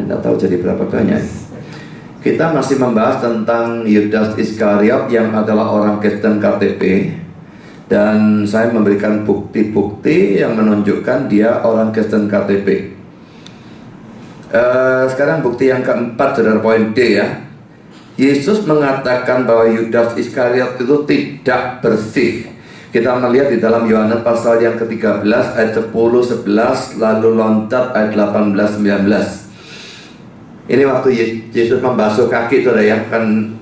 Tidak tahu jadi berapa banyak. Kita masih membahas tentang Yudas Iskariot yang adalah orang Kristen KTP. Dan saya memberikan bukti-bukti yang menunjukkan dia orang Kristen KTP. Sekarang bukti yang keempat, saudara, poin D ya. Yesus mengatakan bahwa Yudas Iskariot itu tidak bersih. Kita melihat di dalam Yohanes pasal yang ke-13 ayat 10, 11, lalu loncat ayat 18, 19. Ini waktu Yesus membasuh kaki, saudara ya. Kan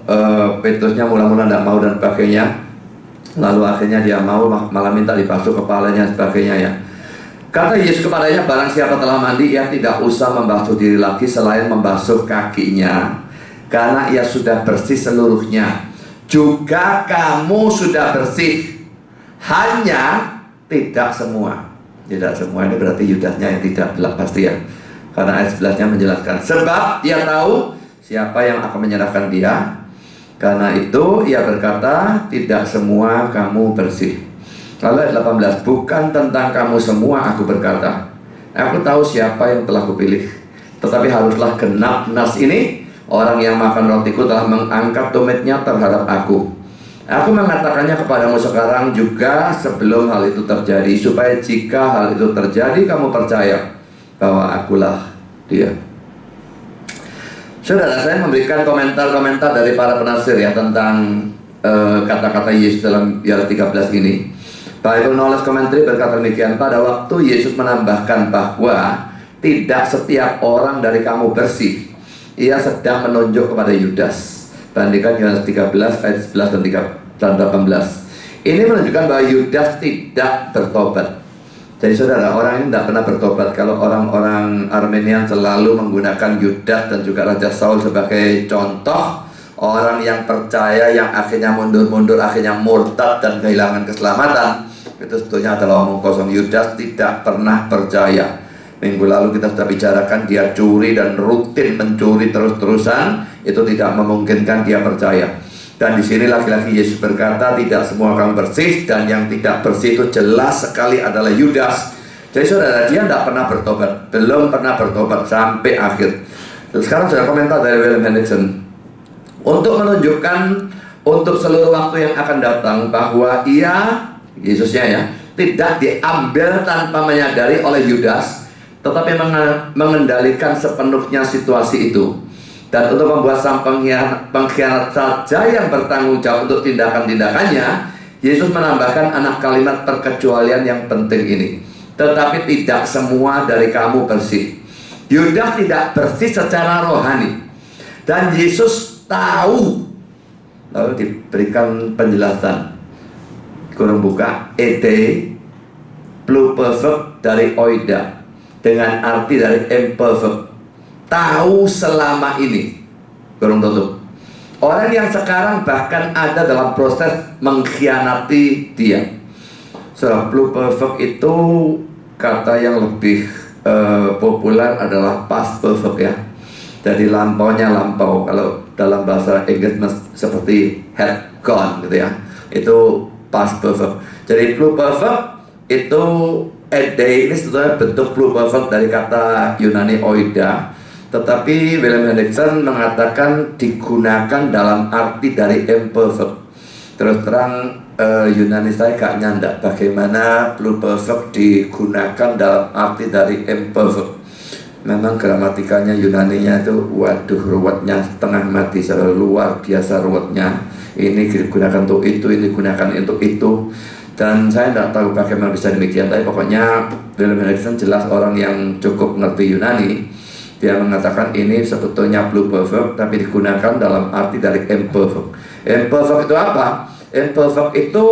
Petrusnya mula-mula tidak mau dan sebagainya. Lalu akhirnya dia mau, malah minta dibasuh kepalanya sebagainya ya. Kata Yesus kepadanya, barang siapa telah mandi, ia tidak usah membasuh diri lagi selain membasuh kakinya, karena ia sudah bersih seluruhnya. Juga kamu sudah bersih, hanya tidak semua. Tidak semua ini berarti Yudasnya yang tidak pasti ya. Karena ayat 11-nya menjelaskan, sebab dia tahu siapa yang akan menyerahkan dia. Karena itu ia berkata, tidak semua kamu bersih. Lalu ayat 18, bukan tentang kamu semua aku berkata, aku tahu siapa yang telah kupilih, tetapi haruslah genap nas ini, orang yang makan rotiku telah mengangkat tumitnya terhadap aku. Aku mengatakannya kepadamu sekarang juga sebelum hal itu terjadi, supaya jika hal itu terjadi kamu percaya bahwa akulah dia. Saudara, saya memberikan komentar-komentar dari para penafsir ya tentang kata-kata Yesus dalam Yohanes 13 ini. Bible Knowledge Commentary berkata demikian, pada waktu Yesus menambahkan bahwa tidak setiap orang dari kamu bersih, ia sedang menunjuk kepada Yudas. Bandingkan Yohanes 13 ayat 11 dan 18. Ini menunjukkan bahwa Yudas tidak bertobat. Jadi saudara, orang ini tidak pernah bertobat. Kalau orang-orang Armenian selalu menggunakan Yudas dan juga Raja Saul sebagai contoh orang yang percaya, yang akhirnya mundur-mundur, akhirnya murtad dan kehilangan keselamatan. Itu sebetulnya adalah omong kosong. Yudas tidak pernah percaya. Minggu lalu kita sudah bicarakan, dia curi dan rutin mencuri terus-terusan. Itu tidak memungkinkan dia percaya. Dan di sini laki-laki Yesus berkata, tidak semua kamu bersih, dan yang tidak bersih itu jelas sekali adalah Yudas. Jadi saudara, dia tidak pernah bertobat, belum pernah bertobat sampai akhir. Sekarang sudah komentar dari William Hendrickson untuk menunjukkan untuk seluruh waktu yang akan datang bahwa ia, Yesusnya ya, tidak diambil tanpa menyadari oleh Yudas, tetapi mengendalikan sepenuhnya situasi itu. Dan untuk membuat sang pengkhianat saja yang bertanggung jawab untuk tindakan-tindakannya, Yesus menambahkan anak kalimat perkecualian yang penting ini. Tetapi tidak semua dari kamu bersih. Yudas tidak bersih secara rohani. Dan Yesus tahu. Lalu diberikan penjelasan. Kurung buka, ede, pluperfect dari oida. Dengan arti dari imperfect. Tahu selama ini, kurung tutup. Orang yang sekarang bahkan ada dalam proses mengkhianati dia. So, pluperfect itu kata yang lebih populer adalah past perfect ya. Jadi lampaunya lampau. Kalau dalam bahasa Inggris seperti had gone gitu ya. Itu past perfect. Jadi pluperfect itu ede ini sebetulnya bentuk pluperfect dari kata Yunani oida. Tetapi William Hendrickson mengatakan digunakan dalam arti dari imperfect. Terus terang Yunani saya gak nyandak bagaimana pluperfect digunakan dalam arti dari imperfect. Memang gramatikanya Yunaninya itu waduh ruwetnya setengah mati, luar biasa ruwetnya. Ini digunakan untuk itu, ini digunakan untuk itu. Dan saya tidak tahu bagaimana bisa demikian. Tapi pokoknya William Hendrickson jelas orang yang cukup ngerti Yunani. Dia mengatakan ini sebetulnya pluperfect, tapi digunakan dalam arti dari imperfect. Imperfect itu apa? Imperfect itu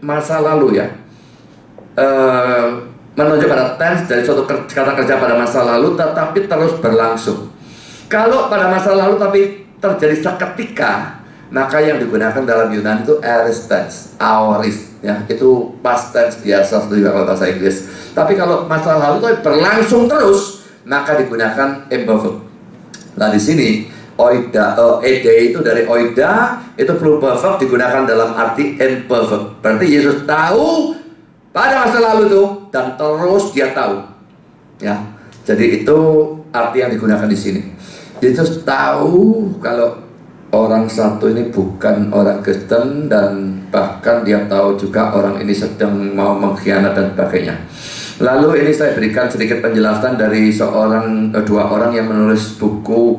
masa lalu ya. Menunjuk pada tense dari suatu kata kerja pada masa lalu, tetapi terus berlangsung. Kalau pada masa lalu tapi terjadi seketika, maka yang digunakan dalam Yunani itu aorist tense, aorist ya. Itu past tense biasa seperti kalau bahasa Inggris. Tapi kalau masa lalu tapi berlangsung terus, maka digunakan imperfect. Nah di sini oida, ede itu dari oida, itu pluperfect digunakan dalam arti imperfect. Berarti Yesus tahu pada masa lalu itu dan terus dia tahu. Ya, Jadi itu arti yang digunakan di sini. Yesus tahu kalau orang satu ini bukan orang Kristen, dan bahkan dia tahu juga orang ini sedang mau mengkhianat dan sebagainya. Lalu ini saya berikan sedikit penjelasan dari dua orang yang menulis buku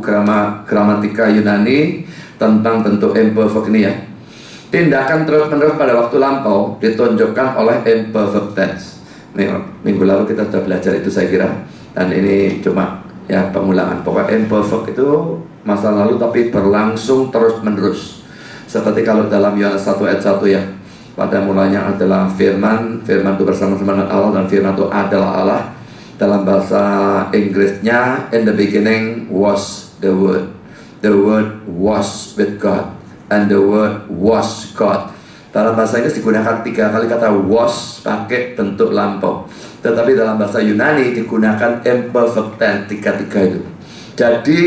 gramatika Yunani tentang bentuk imperfect ini ya. Tindakan terus-menerus pada waktu lampau ditunjukkan oleh imperfect tense. Minggu lalu kita sudah belajar itu saya kira, dan ini cuma ya pengulangan. Pokoknya imperfect itu masa lalu tapi berlangsung terus-menerus. Seperti kalau dalam Yohanes 1 ayat 1 ya. Pada mulanya adalah firman, firman itu bersama-sama dengan Allah, dan firman itu adalah Allah. Dalam bahasa Inggrisnya, in the beginning was the word. The word was with God, and the word was God. Dalam bahasa Inggris digunakan 3 kali kata was pakai bentuk lampau. Tetapi dalam bahasa Yunani digunakan imperfect tense 3 itu. Jadi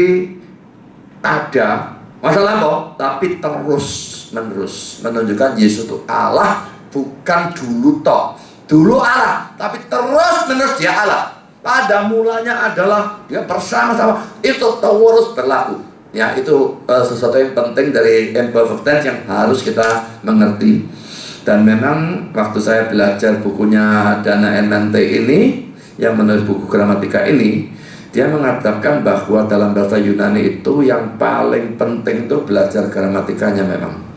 ada masa lampau tapi terus menerus menunjukkan Yesus itu Allah, bukan dulu toh. Dulu Allah, tapi terus menerus dia Allah. Pada mulanya adalah dia bersama-sama, itu terus berlaku. Ya, itu sesuatu yang penting dari imperfect tense yang harus kita mengerti. Dan memang waktu saya belajar bukunya Dana MNT ini, yang menulis buku gramatika ini, dia mengatakan bahwa dalam bahasa Yunani itu yang paling penting itu belajar gramatikanya memang.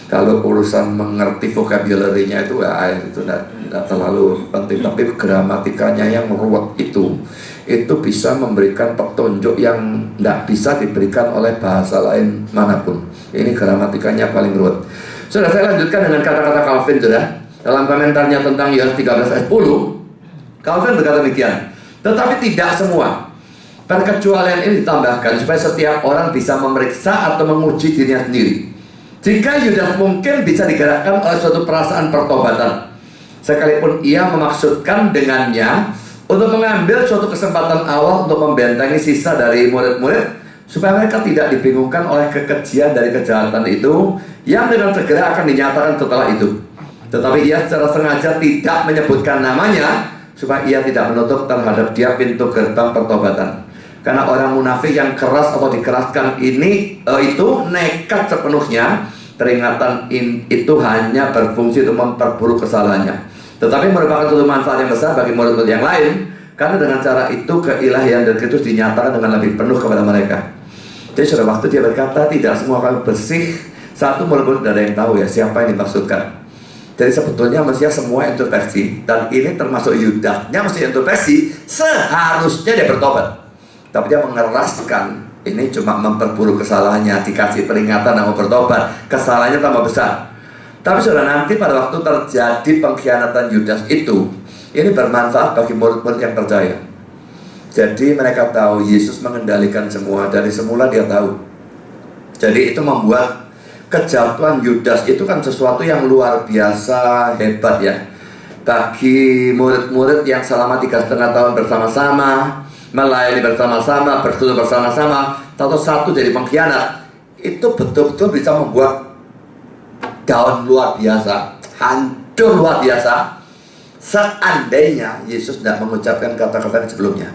Kalau urusan mengerti vocabulary-nya itu tidak terlalu penting, tapi gramatikanya yang ruwet itu bisa memberikan petunjuk yang tidak bisa diberikan oleh bahasa lain manapun. Ini gramatikanya paling ruwet. Sudah, saya lanjutkan dengan kata-kata Calvin sudah. Dalam komentarnya tentang Yohanes 13 ayat 10, Calvin berkata demikian, tetapi tidak semua. Perkecualian ini ditambahkan supaya setiap orang bisa memeriksa atau menguji dirinya sendiri. Jika Yudas mungkin bisa digerakkan oleh suatu perasaan pertobatan, sekalipun ia memaksudkan dengannya untuk mengambil suatu kesempatan awal untuk membentengi sisa dari murid-murid, supaya mereka tidak dibingungkan oleh kekejian dari kejahatan itu yang dengan segera akan dinyatakan setelah itu. Tetapi ia secara sengaja tidak menyebutkan namanya, supaya ia tidak menutup terhadap dia pintu gerbang pertobatan. Karena orang munafik yang keras atau dikeraskan itu nekat sepenuhnya. Peringatan itu hanya berfungsi untuk memperburuk kesalahannya, tetapi merupakan suatu manfaat yang besar bagi murid-murid yang lain, karena dengan cara itu keilahian dan Kristus dinyatakan dengan lebih penuh kepada mereka. Jadi sudah waktu dia berkata tidak semua kami bersih, satu murid-murid tidak ada yang tahu ya siapa yang dimaksudkan. Jadi sebetulnya mestinya semua introspeksi, dan ini termasuk Yudasnya mesti introspeksi, seharusnya dia bertobat. Tapi dia mengeraskan, ini cuma memperburuk kesalahannya, dikasih peringatan dan mau bertobat, kesalahannya tambah besar. Tapi sudah nanti pada waktu terjadi pengkhianatan Yudas itu, ini bermanfaat bagi murid-murid yang percaya. Jadi mereka tahu Yesus mengendalikan semua, dari semula dia tahu. Jadi itu membuat kejatuhan Yudas itu kan sesuatu yang luar biasa hebat ya. Bagi murid-murid yang selama 3,5 tahun bersama-sama, melayani bersama-sama, bersekutu bersama-sama, atau satu jadi pengkhianat, itu betul-betul bisa membuat down luar biasa, hancur luar biasa, seandainya Yesus tidak mengucapkan kata-kata sebelumnya.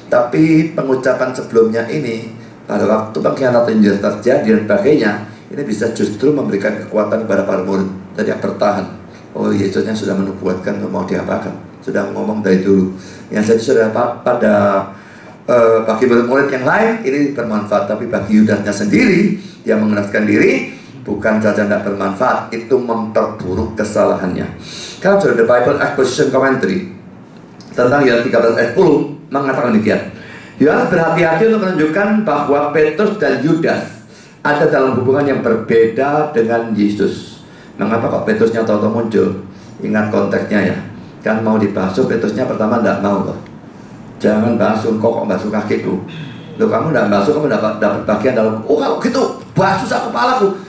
Tapi pengucapan sebelumnya ini, pada waktu pengkhianatan yang terjadi dan sebagainya, ini bisa justru memberikan kekuatan kepada para murid. Jadi yang bertahan, oh Yesusnya sudah menubuatkan mau diapakan, sudah ngomong dari dulu. Yang jadi sudah pada bagi murid-murid yang lain ini bermanfaat, tapi bagi Yudasnya sendiri yang mengeraskan diri bukan saja tidak bermanfaat, itu memperburuk kesalahannya. Kalau sudah The Bible Exposition Commentary tentang Yohanes 13 ayat 10 mengatakan demikian. Yohanes berhati-hati untuk menunjukkan bahwa Petrus dan Yudas ada dalam hubungan yang berbeda dengan Yesus. Mengapa kok Petrusnya tahu-tahu muncul? Ingat konteksnya ya. Kan mau dibasuh, Petrusnya pertama tidak mau loh. Jangan basuh, kok basuh kakiku. Loh kamu tidak basuh, kamu dapat bagian dalam. Oh kalau gitu, basuh sak kepalaku.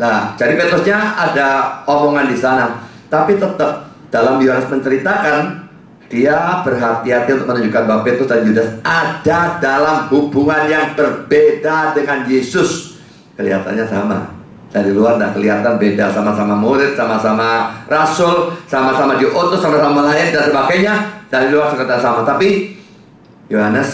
Nah, jadi Petrusnya ada omongan di sana. Tapi tetap dalam Yohanes menceritakan, dia berhati-hati untuk menunjukkan bahwa Petrus dan Yudas ada dalam hubungan yang berbeda dengan Yesus. Kelihatannya sama. Dari luar tidak kelihatan beda, sama-sama murid, sama-sama rasul, sama-sama diutus, sama-sama melayani dan sebagainya. Dari luar kelihatan sama, tapi Yohanes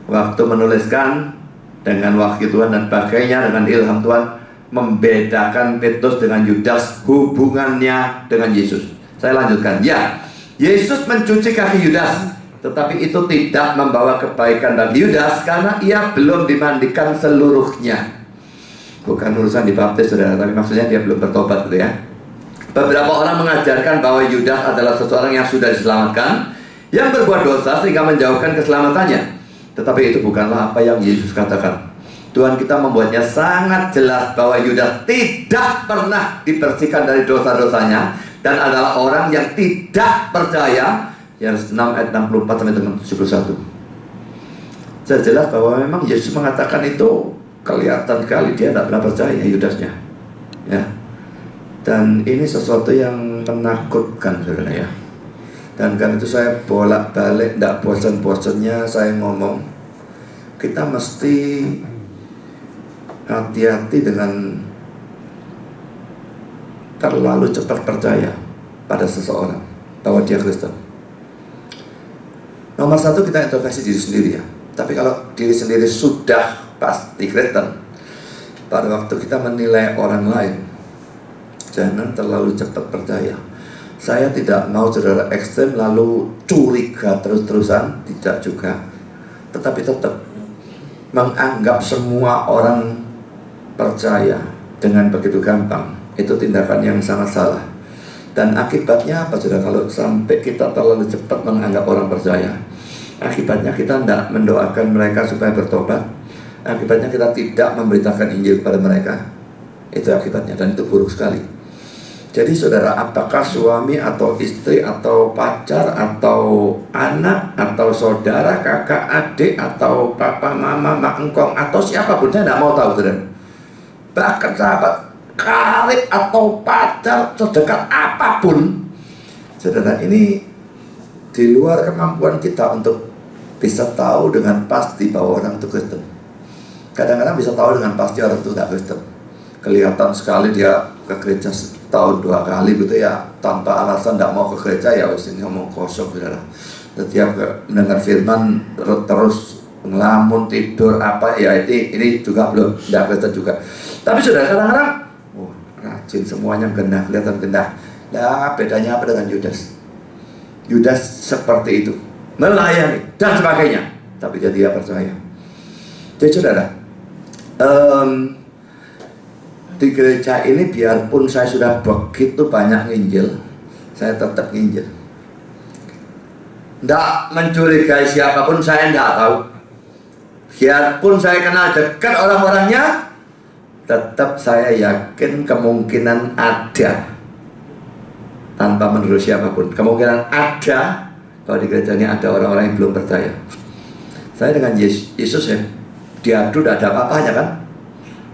waktu menuliskan dengan wahyu Tuhan dan sebagainya, dengan ilham Tuhan, membedakan Petrus dengan Yudas, hubungannya dengan Yesus. Saya lanjutkan. Ya, Yesus mencuci kaki Yudas, tetapi itu tidak membawa kebaikan bagi Yudas karena ia belum dimandikan seluruhnya. Bukan urusan dibaptis, saudara, tapi maksudnya dia belum bertobat, gitu ya. Beberapa orang mengajarkan bahwa Yudas adalah seseorang yang sudah diselamatkan, yang berbuat dosa sehingga menjauhkan keselamatannya. Tetapi itu bukanlah apa yang Yesus katakan. Tuhan kita membuatnya sangat jelas bahwa Yudas tidak pernah dibersihkan dari dosa-dosanya dan adalah orang yang tidak percaya. Yohanes 6 ayat 64 sampai dengan 71. Saya jelas bahwa memang Yesus mengatakan itu, kelihatan sekali dia tidak pernah percaya Yudasnya, ya. Dan ini sesuatu yang menakutkan, saudara, ya. Dan karena itu saya bolak-balik, tidak bosan-bosannya saya ngomong, kita mesti hati-hati dengan terlalu cepat percaya pada seseorang bahwa dia Kristen. Nomor satu, kita introspeksi diri sendiri, ya. Tapi kalau diri sendiri sudah pasti Kristen, pada waktu kita menilai orang lain, jangan terlalu cepat percaya. Saya tidak mau saudara ekstrem lalu curiga terus-terusan, tidak juga. Tetapi tetap menganggap semua orang percaya dengan begitu gampang, itu tindakan yang sangat salah. Dan akibatnya apa, saudara? Kalau sampai kita terlalu cepat menganggap orang percaya, akibatnya kita tidak mendoakan mereka supaya bertobat. Akibatnya kita tidak memberitakan Injil kepada mereka. Itu akibatnya, dan itu buruk sekali. Jadi saudara, apakah suami atau istri atau pacar atau anak atau saudara, kakak, adik atau papa, mama, mak, engkong atau siapapun, saya tidak mau tahu, saudara. Bahkan sahabat karib atau pacar sedekat apapun, saudara, ini di luar kemampuan kita untuk bisa tahu dengan pasti bahwa orang itu Kristen. Kadang-kadang bisa tahu dengan pasti orang itu tidak Kristen. Kelihatan sekali dia ke gereja setahun 2 kali gitu ya, tanpa alasan tidak mau ke gereja, ya wis ini ngomong kosong, saudara. Setiap mendengar firman terus ngelamun, tidur apa ya, ini juga belum tidak Kristen juga. Tapi saudara, kadang-kadang rajin semuanya, genah, kelihatan genah. Nah, bedanya apa dengan Yudas? Yudas seperti itu, melayani dan sebagainya, tapi dia percaya. Jadi saudara, di gereja ini biarpun saya sudah begitu banyak nginjil, saya tetap nginjil. Tidak mencurigai siapapun, saya tidak tahu. Biarpun saya kenal dekat orang-orangnya, tetap saya yakin kemungkinan ada, tanpa menurut siapapun, kemungkinan ada kalau di gereja ini ada orang-orang yang belum percaya. Saya dengan Yesus, ya, diadu tidak ada apa-apanya kan.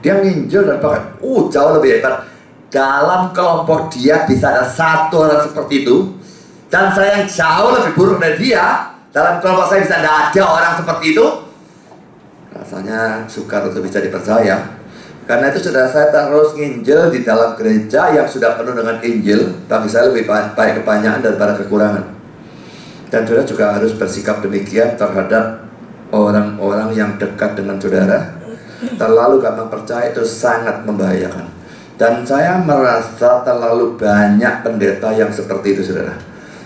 Dia nginjil dan bahkan jauh lebih hebat. Dalam kelompok dia bisa ada satu orang seperti itu, dan saya yang jauh lebih buruk dari dia, dalam kelompok saya bisa ada orang seperti itu. Rasanya sukar untuk bisa dipercaya. Karena itu saudara, saya terus nginjil di dalam gereja yang sudah penuh dengan Injil. Bagi saya lebih baik kebanyakan daripada kekurangan. Dan saudara juga harus bersikap demikian terhadap orang-orang yang dekat dengan saudara. Terlalu gampang percaya itu sangat membahayakan. Dan saya merasa terlalu banyak pendeta yang seperti itu, saudara.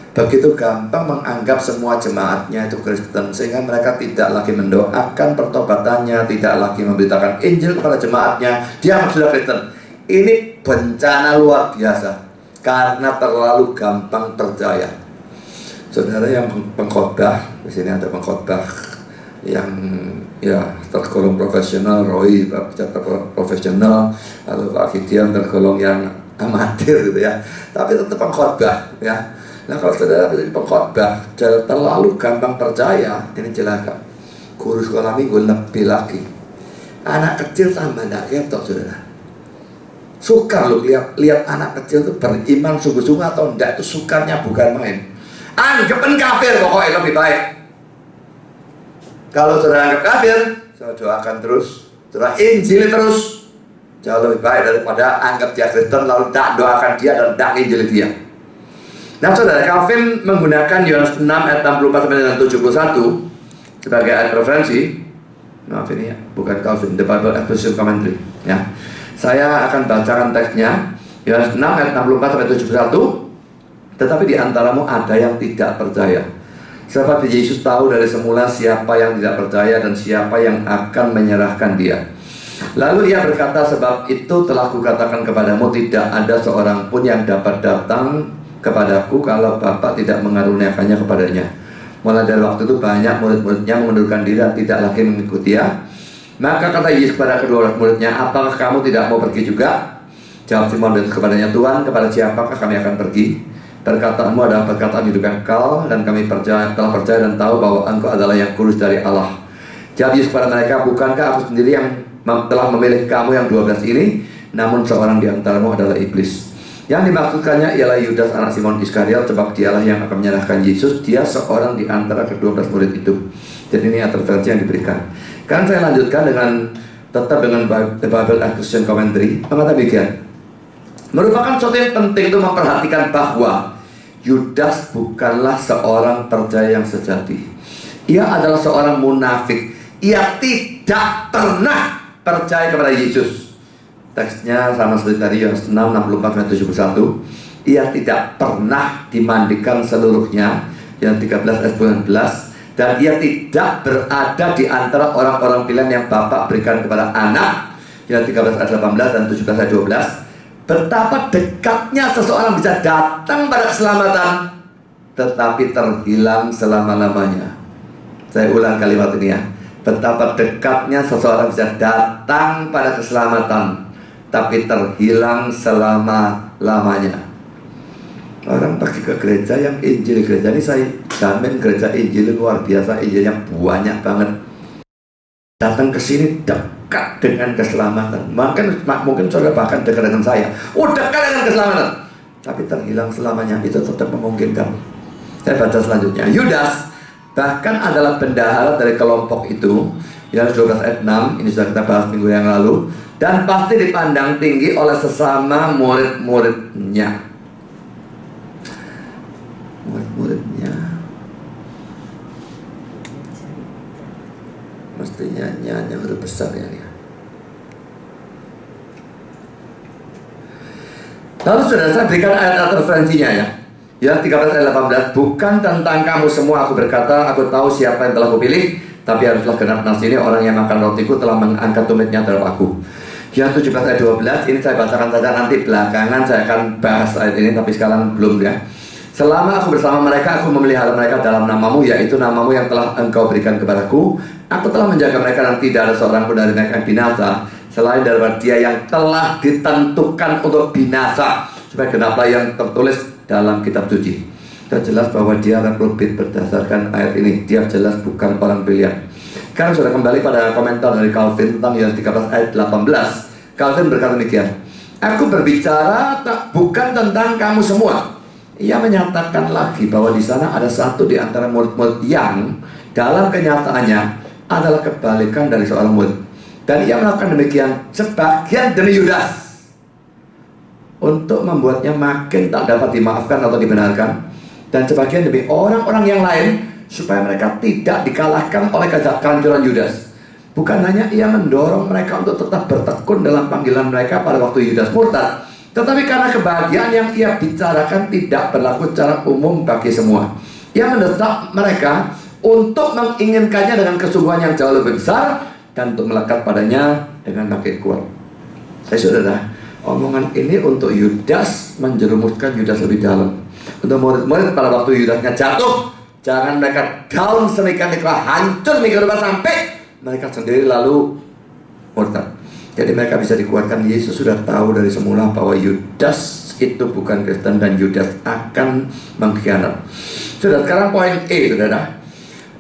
Begitu gampang menganggap semua jemaatnya itu Kristen, sehingga mereka tidak lagi mendoakan pertobatannya, tidak lagi memberitakan Injil kepada jemaatnya. Dia sudah Kristen. Ini bencana luar biasa karena terlalu gampang percaya. Saudara yang pengkhotbah, di sini ada pengkhotbah yang ya tergolong profesional, Roy profesional, atau Pak Gideon tergolong yang amatir gitu ya. Tapi tetap pengkhotbah, ya. Nah, kalau saudara menjadi pengkhotbah terlalu gampang percaya, ini celaka. Guru sekolah minggu lebih lagi. Anak kecil tambah tidak ketok, saudara. Sukar loh lihat anak kecil itu beriman sungguh-sungguh atau enggak, itu sukarnya bukan main. Anggapan kafir pokoknya lebih baik. Kalau saudara anggap kafir, saya doakan terus, saudara injili terus. Jauh lebih baik daripada anggap dia Kristen lalu tak doakan dia dan tak injili dia. Nah saudara, Calvin menggunakan Yohanes 6 ayat 64 sampai dengan 71 sebagai ayat referensi. Maaf ini ya, bukan Calvin, The Bible Exposition Commentary ya. Saya akan bacakan teksnya Yohanes 6 ayat 64 sampai 71. Tetapi di antaramu ada yang tidak percaya. Sebab Yesus tahu dari semula siapa yang tidak percaya dan siapa yang akan menyerahkan dia. Lalu ia berkata, sebab itu telah kukatakan kepadamu, tidak ada seorang pun yang dapat datang kepadaku kalau Bapa tidak mengaruniakannya kepadanya. Mulai dari waktu itu banyak murid-muridnya mengundurkan diri dan tidak lagi mengikuti dia. Maka kata Yesus kepada kedua muridnya, apakah kamu tidak mau pergi juga? Jawab Simon Petrus kepadanya, Tuhan, kepada siapakah kami akan pergi? Perkataanmu adalah perkataan hidup yang kekal, dan kami telah percaya dan tahu bahwa Engkau adalah yang kudus dari Allah. Jawab Yesus kepada mereka, bukankah aku sendiri yang telah memilih kamu yang 12 ini? Namun seorang di antaramu adalah iblis. Yang dimaksudkannya ialah Yudas anak Simon Iskariot, sebab dialah yang akan menyerahkan Yesus. Dia seorang di antara ke-12 murid itu. Jadi ini referensi yang diberikan. Kan saya lanjutkan dengan tetap dengan The Bible Exposition Commentary. Mengatakan demikian. Merupakan sesuatu yang penting itu memperhatikan bahwa Yudas bukanlah seorang percaya yang sejati. Ia adalah seorang munafik. Ia tidak pernah percaya kepada Yesus. Teksnya sama seperti tadi Yohanes 6, 64, 71. Ia tidak pernah dimandikan seluruhnya, yang 13 ayat 19. Dan ia tidak berada di antara orang-orang pilihan yang Bapa berikan kepada anak, yang 13 ayat 18 dan 17 ayat 12. Betapa dekatnya seseorang bisa datang pada keselamatan, tetapi terhilang selama-lamanya. Saya ulang kalimat ini ya. Betapa dekatnya seseorang bisa datang pada keselamatan, tapi terhilang selama-lamanya. Orang pergi ke gereja yang Injil, gereja ini saya jamin gereja Injil luar biasa, Injilnya banyak banget. Datang ke sini dekat dengan keselamatan. Mungkin saudara bahkan dekat dengan saya. Dekat dengan keselamatan, tapi terhilang selamanya. Itu tetap memungkinkan. Saya baca selanjutnya. Yudas bahkan adalah bendahara dari kelompok itu. Yohanes 12 ayat 6. Ini sudah kita bahas minggu yang lalu. Dan pasti dipandang tinggi oleh sesama murid-muridnya. Murid-muridnya mestinya nyanyi huruf besar ya. Lalu saudara, saya berikan ayat referensinya ya. Ya 13 ayat 18. Bukan tentang kamu semua aku berkata, aku tahu siapa yang telah kupilih, tapi haruslah genap nas ini, orang yang makan rotiku telah mengangkat tumitnya terhadap aku. Ya 17 ayat 12. Ini saya bacakan saja, nanti belakangan saya akan bahas ayat ini, tapi sekarang belum ya. Selama aku bersama mereka, aku memelihara mereka dalam namamu, yaitu namamu yang telah engkau berikan kepadaku. Aku telah menjaga mereka dan tidak ada seorang pun dari mereka yang binasa, selain daripada dia yang telah ditentukan untuk binasa, supaya genaplah yang tertulis dalam kitab suci. Sudah jelas bahwa dia reprobate berdasarkan ayat ini. Dia jelas bukan orang pilihan. Sekarang sudah kembali pada komentar dari Calvin tentang Yohanes 13 ayat 18. Calvin berkata demikian, aku berbicara bukan tentang kamu semua. Ia menyatakan lagi bahwa di sana ada satu di antara murid-murid yang dalam kenyataannya adalah kebalikan dari seorang murid. Dan ia melakukan demikian sebagian demi Yudas, untuk membuatnya makin tak dapat dimaafkan atau dibenarkan, dan sebagian demi orang-orang yang lain supaya mereka tidak dikalahkan oleh kehancuran Yudas. Bukan hanya ia mendorong mereka untuk tetap bertekun dalam panggilan mereka pada waktu Yudas murtad, tetapi karena kebahagiaan yang ia bicarakan tidak berlaku secara umum bagi semua. Ia mendesak mereka untuk menginginkannya dengan kesungguhan yang jauh lebih besar, dan untuk melekat padanya dengan makin kuat. Saudara, omongan ini untuk Yudas, menjerumuskan Yudas lebih dalam. Untuk murid-murid pada waktu Yudasnya jatuh, jangan mereka down semikian rupa, hancur semikian rupa sampai mereka sendiri lalu murtad. Jadi mereka bisa dikuatkan. Yesus sudah tahu dari semula bahwa Yudas itu bukan Kristen dan Yudas akan mengkhianat. Sudah, sekarang poin E, saudara.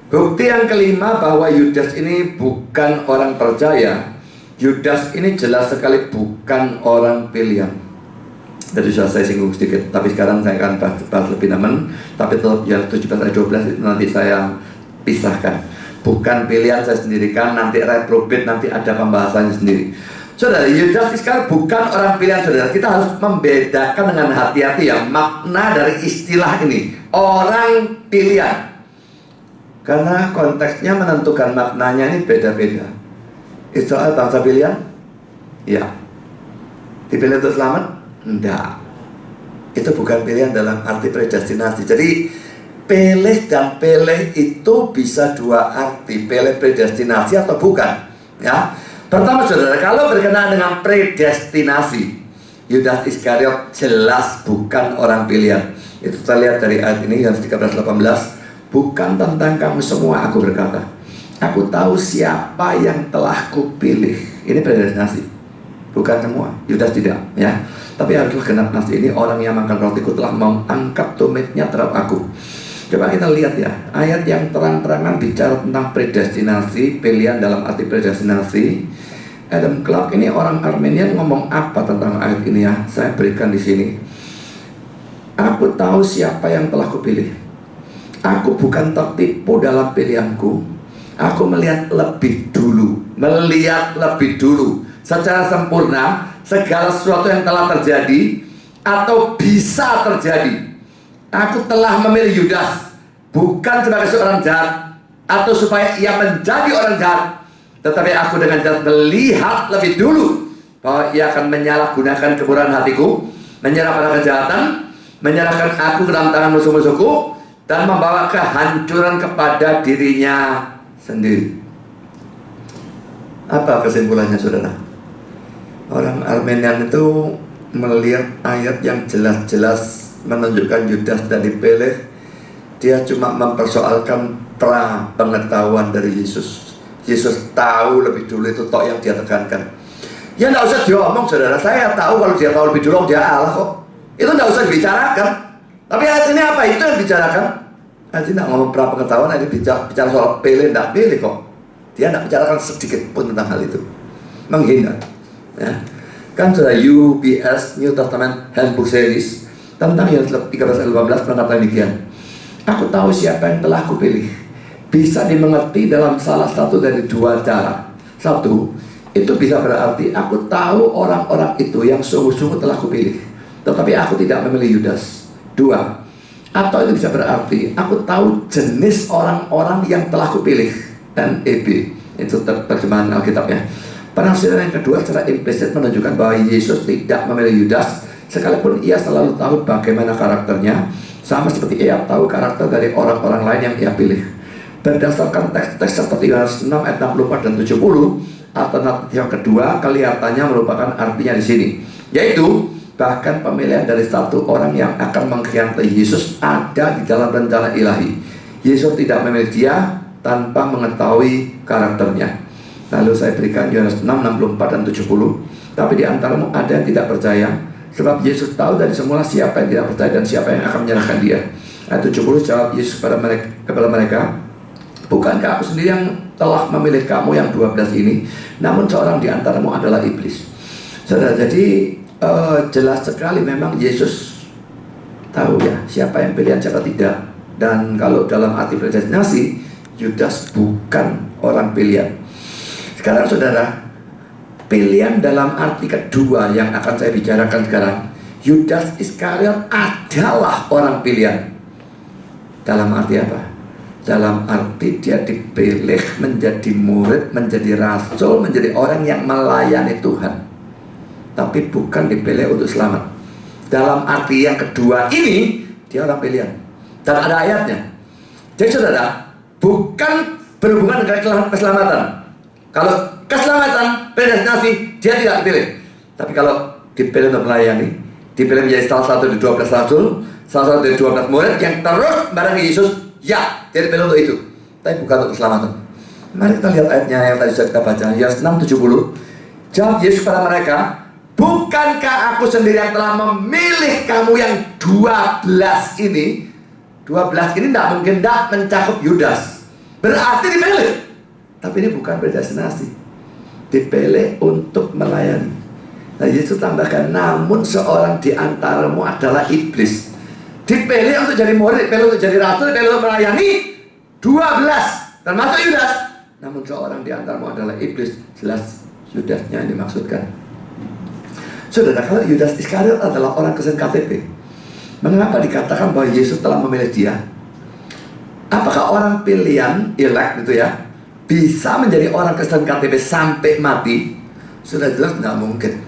Bukti yang kelima bahwa Yudas ini bukan orang percaya. Yudas ini jelas sekali bukan orang pilihan. Tadi sudah saya singgung sedikit, tapi sekarang saya akan bahas lebih dalam. Tapi tetap ya 17 ayat 12 itu nanti saya pisahkan. Bukan pilihan saya sendirikan, nanti reprobate, nanti ada pembahasannya sendiri. Saudara, Yudas sekarang bukan orang pilihan, saudara. Kita harus membedakan dengan hati-hati ya makna dari istilah ini, orang pilihan. Karena konteksnya menentukan maknanya ini beda-beda. Israel bangsa pilihan? Ya. Dipilih untuk selamat? Enggak. Itu bukan pilihan dalam arti predestinasi. Jadi pilih dan pilih itu bisa dua arti. Pilih predestinasi atau bukan. Ya. Pertama saudara, kalau berkenaan dengan predestinasi, Yudas Iskariot jelas bukan orang pilihan. Itu kita lihat dari ayat ini, Yohanes 13:18. Bukan tentang kamu semua aku berkata, aku tahu siapa yang telah kupilih. Ini predestinasi, bukan semua. Yudas tidak, ya. Tapi haruslah genap nasi ini, orang yang makan rotiku telah mengangkat tumitnya terhadap aku. Coba kita lihat ya, ayat yang terang-terangan bicara tentang predestinasi, pilihan dalam arti predestinasi. Adam Clarke ini orang Armenian ngomong apa tentang ayat ini ya? Saya berikan di sini. Aku tahu siapa yang telah kupilih. Aku bukan tertipu dalam pilihanku. Aku melihat lebih dulu, secara sempurna segala sesuatu yang telah terjadi atau bisa terjadi. Aku telah memilih Yudas bukan sebagai seorang jahat atau supaya ia menjadi orang jahat, tetapi aku dengan jelas melihat lebih dulu bahwa ia akan menyalahgunakan kemurahan hatiku, menyerah pada kejahatan, menyerahkan aku ke dalam tangan musuh-musuhku, dan membawa kehancuran kepada dirinya sendiri. Apa kesimpulannya saudara? Orang Armenian itu melihat ayat yang jelas-jelas menunjukkan Yudas dan dipilih. Dia cuma mempersoalkan pengetahuan dari Yesus. Yesus tahu lebih dulu, itu tok yang dia tekankan. Ya tidak usah diomong saudara, saya tahu kalau dia tahu lebih dulu, dia Allah kok. Itu tidak usah dibicarakan. Tapi ayat ini apa? Itu yang dibicarakan. Ayat ini tidak ngomong pengetahuan, ayat ini bicara soal pilih, tidak pilih kok. Dia tidak bicarakan sedikit pun tentang hal itu. Menghindar ya. Kan sudah UBS New Testament Handbook Series tentang Yohanes 13:18 berkata demikian. Aku tahu siapa yang telah kupilih. Bisa dimengerti dalam salah satu dari dua cara. Satu, itu bisa berarti aku tahu orang-orang itu yang sungguh-sungguh telah kupilih, tetapi aku tidak memilih Yudas. Dua, atau itu bisa berarti aku tahu jenis orang-orang yang telah kupilih. NEB, itu terjemahan Alkitab ya. Penafsiran yang kedua secara implisit menunjukkan bahwa Yesus tidak memilih Yudas, sekalipun ia selalu tahu bagaimana karakternya, sama seperti ia tahu karakter dari orang-orang lain yang ia pilih. Berdasarkan teks-teks seperti Yohanes 6 ayat 64 dan 70, alternatif yang kedua kelihatannya merupakan artinya di sini, yaitu bahkan pemilihan dari satu orang yang akan mengkhianati Yesus ada di dalam rencana ilahi. Yesus tidak memilih dia tanpa mengetahui karakternya. Lalu saya berikan Yohanes 6, 64 dan 70. Tapi di antaramu ada yang tidak percaya, sebab Yesus tahu dari semula siapa yang tidak percaya dan siapa yang akan menyerahkan dia. Ayat 70, jawab Yesus kepada mereka, bukankah aku sendiri yang telah memilih kamu yang 12 ini? Namun seorang di antaramu adalah iblis. Saudara, jadi jelas sekali memang Yesus tahu ya siapa yang pilihan, siapa tidak. Dan kalau dalam arti predestinasi, Yudas bukan orang pilihan. Sekarang saudara, pilihan dalam arti kedua yang akan saya bicarakan sekarang, Yudas Iskariot adalah orang pilihan. Dalam arti apa? Dalam arti dia dipilih menjadi murid, menjadi rasul, menjadi orang yang melayani Tuhan, tapi bukan dipilih untuk selamat. Dalam arti yang kedua ini, dia orang pilihan. Dan ada ayatnya. Jadi saudara, bukan berhubungan dengan keselamatan. Kalau keselamatan, predestinasi, dia tidak dipilih. Tapi kalau dipilih untuk melayani, dipilih menjadi salah satu dari 12 rasul, salah satu dari 12 murid yang terus bareng Yesus, ya, dia dipilih untuk itu. Tapi bukan untuk keselamatan. Mari kita lihat ayatnya yang tadi sudah kita baca, Yohanes 6:70. Jawab Yesus kepada mereka, bukankah aku sendiri yang telah memilih kamu yang 12 ini? 12 ini tidak mungkin tidak mencakup Yudas. Berarti dipilih. Tapi ini bukan predestinasi. Dipilih untuk melayani. Nah, Yesus tambahkan, namun seorang di antaramu adalah iblis. Dipilih untuk jadi murid, dipilih untuk jadi rasul, dipilih untuk melayani 12, termasuk Yudas. Namun seorang di antaramu adalah iblis. Jelas Yudasnya yang dimaksudkan. Saudara, kalau Yudas Iskariot adalah orang kesen KTP, mengapa dikatakan bahwa Yesus telah memilih dia? Apakah orang pilihan, elect gitu ya, bisa menjadi orang Kristen KTP sampai mati? Sudah jelas nggak mungkin.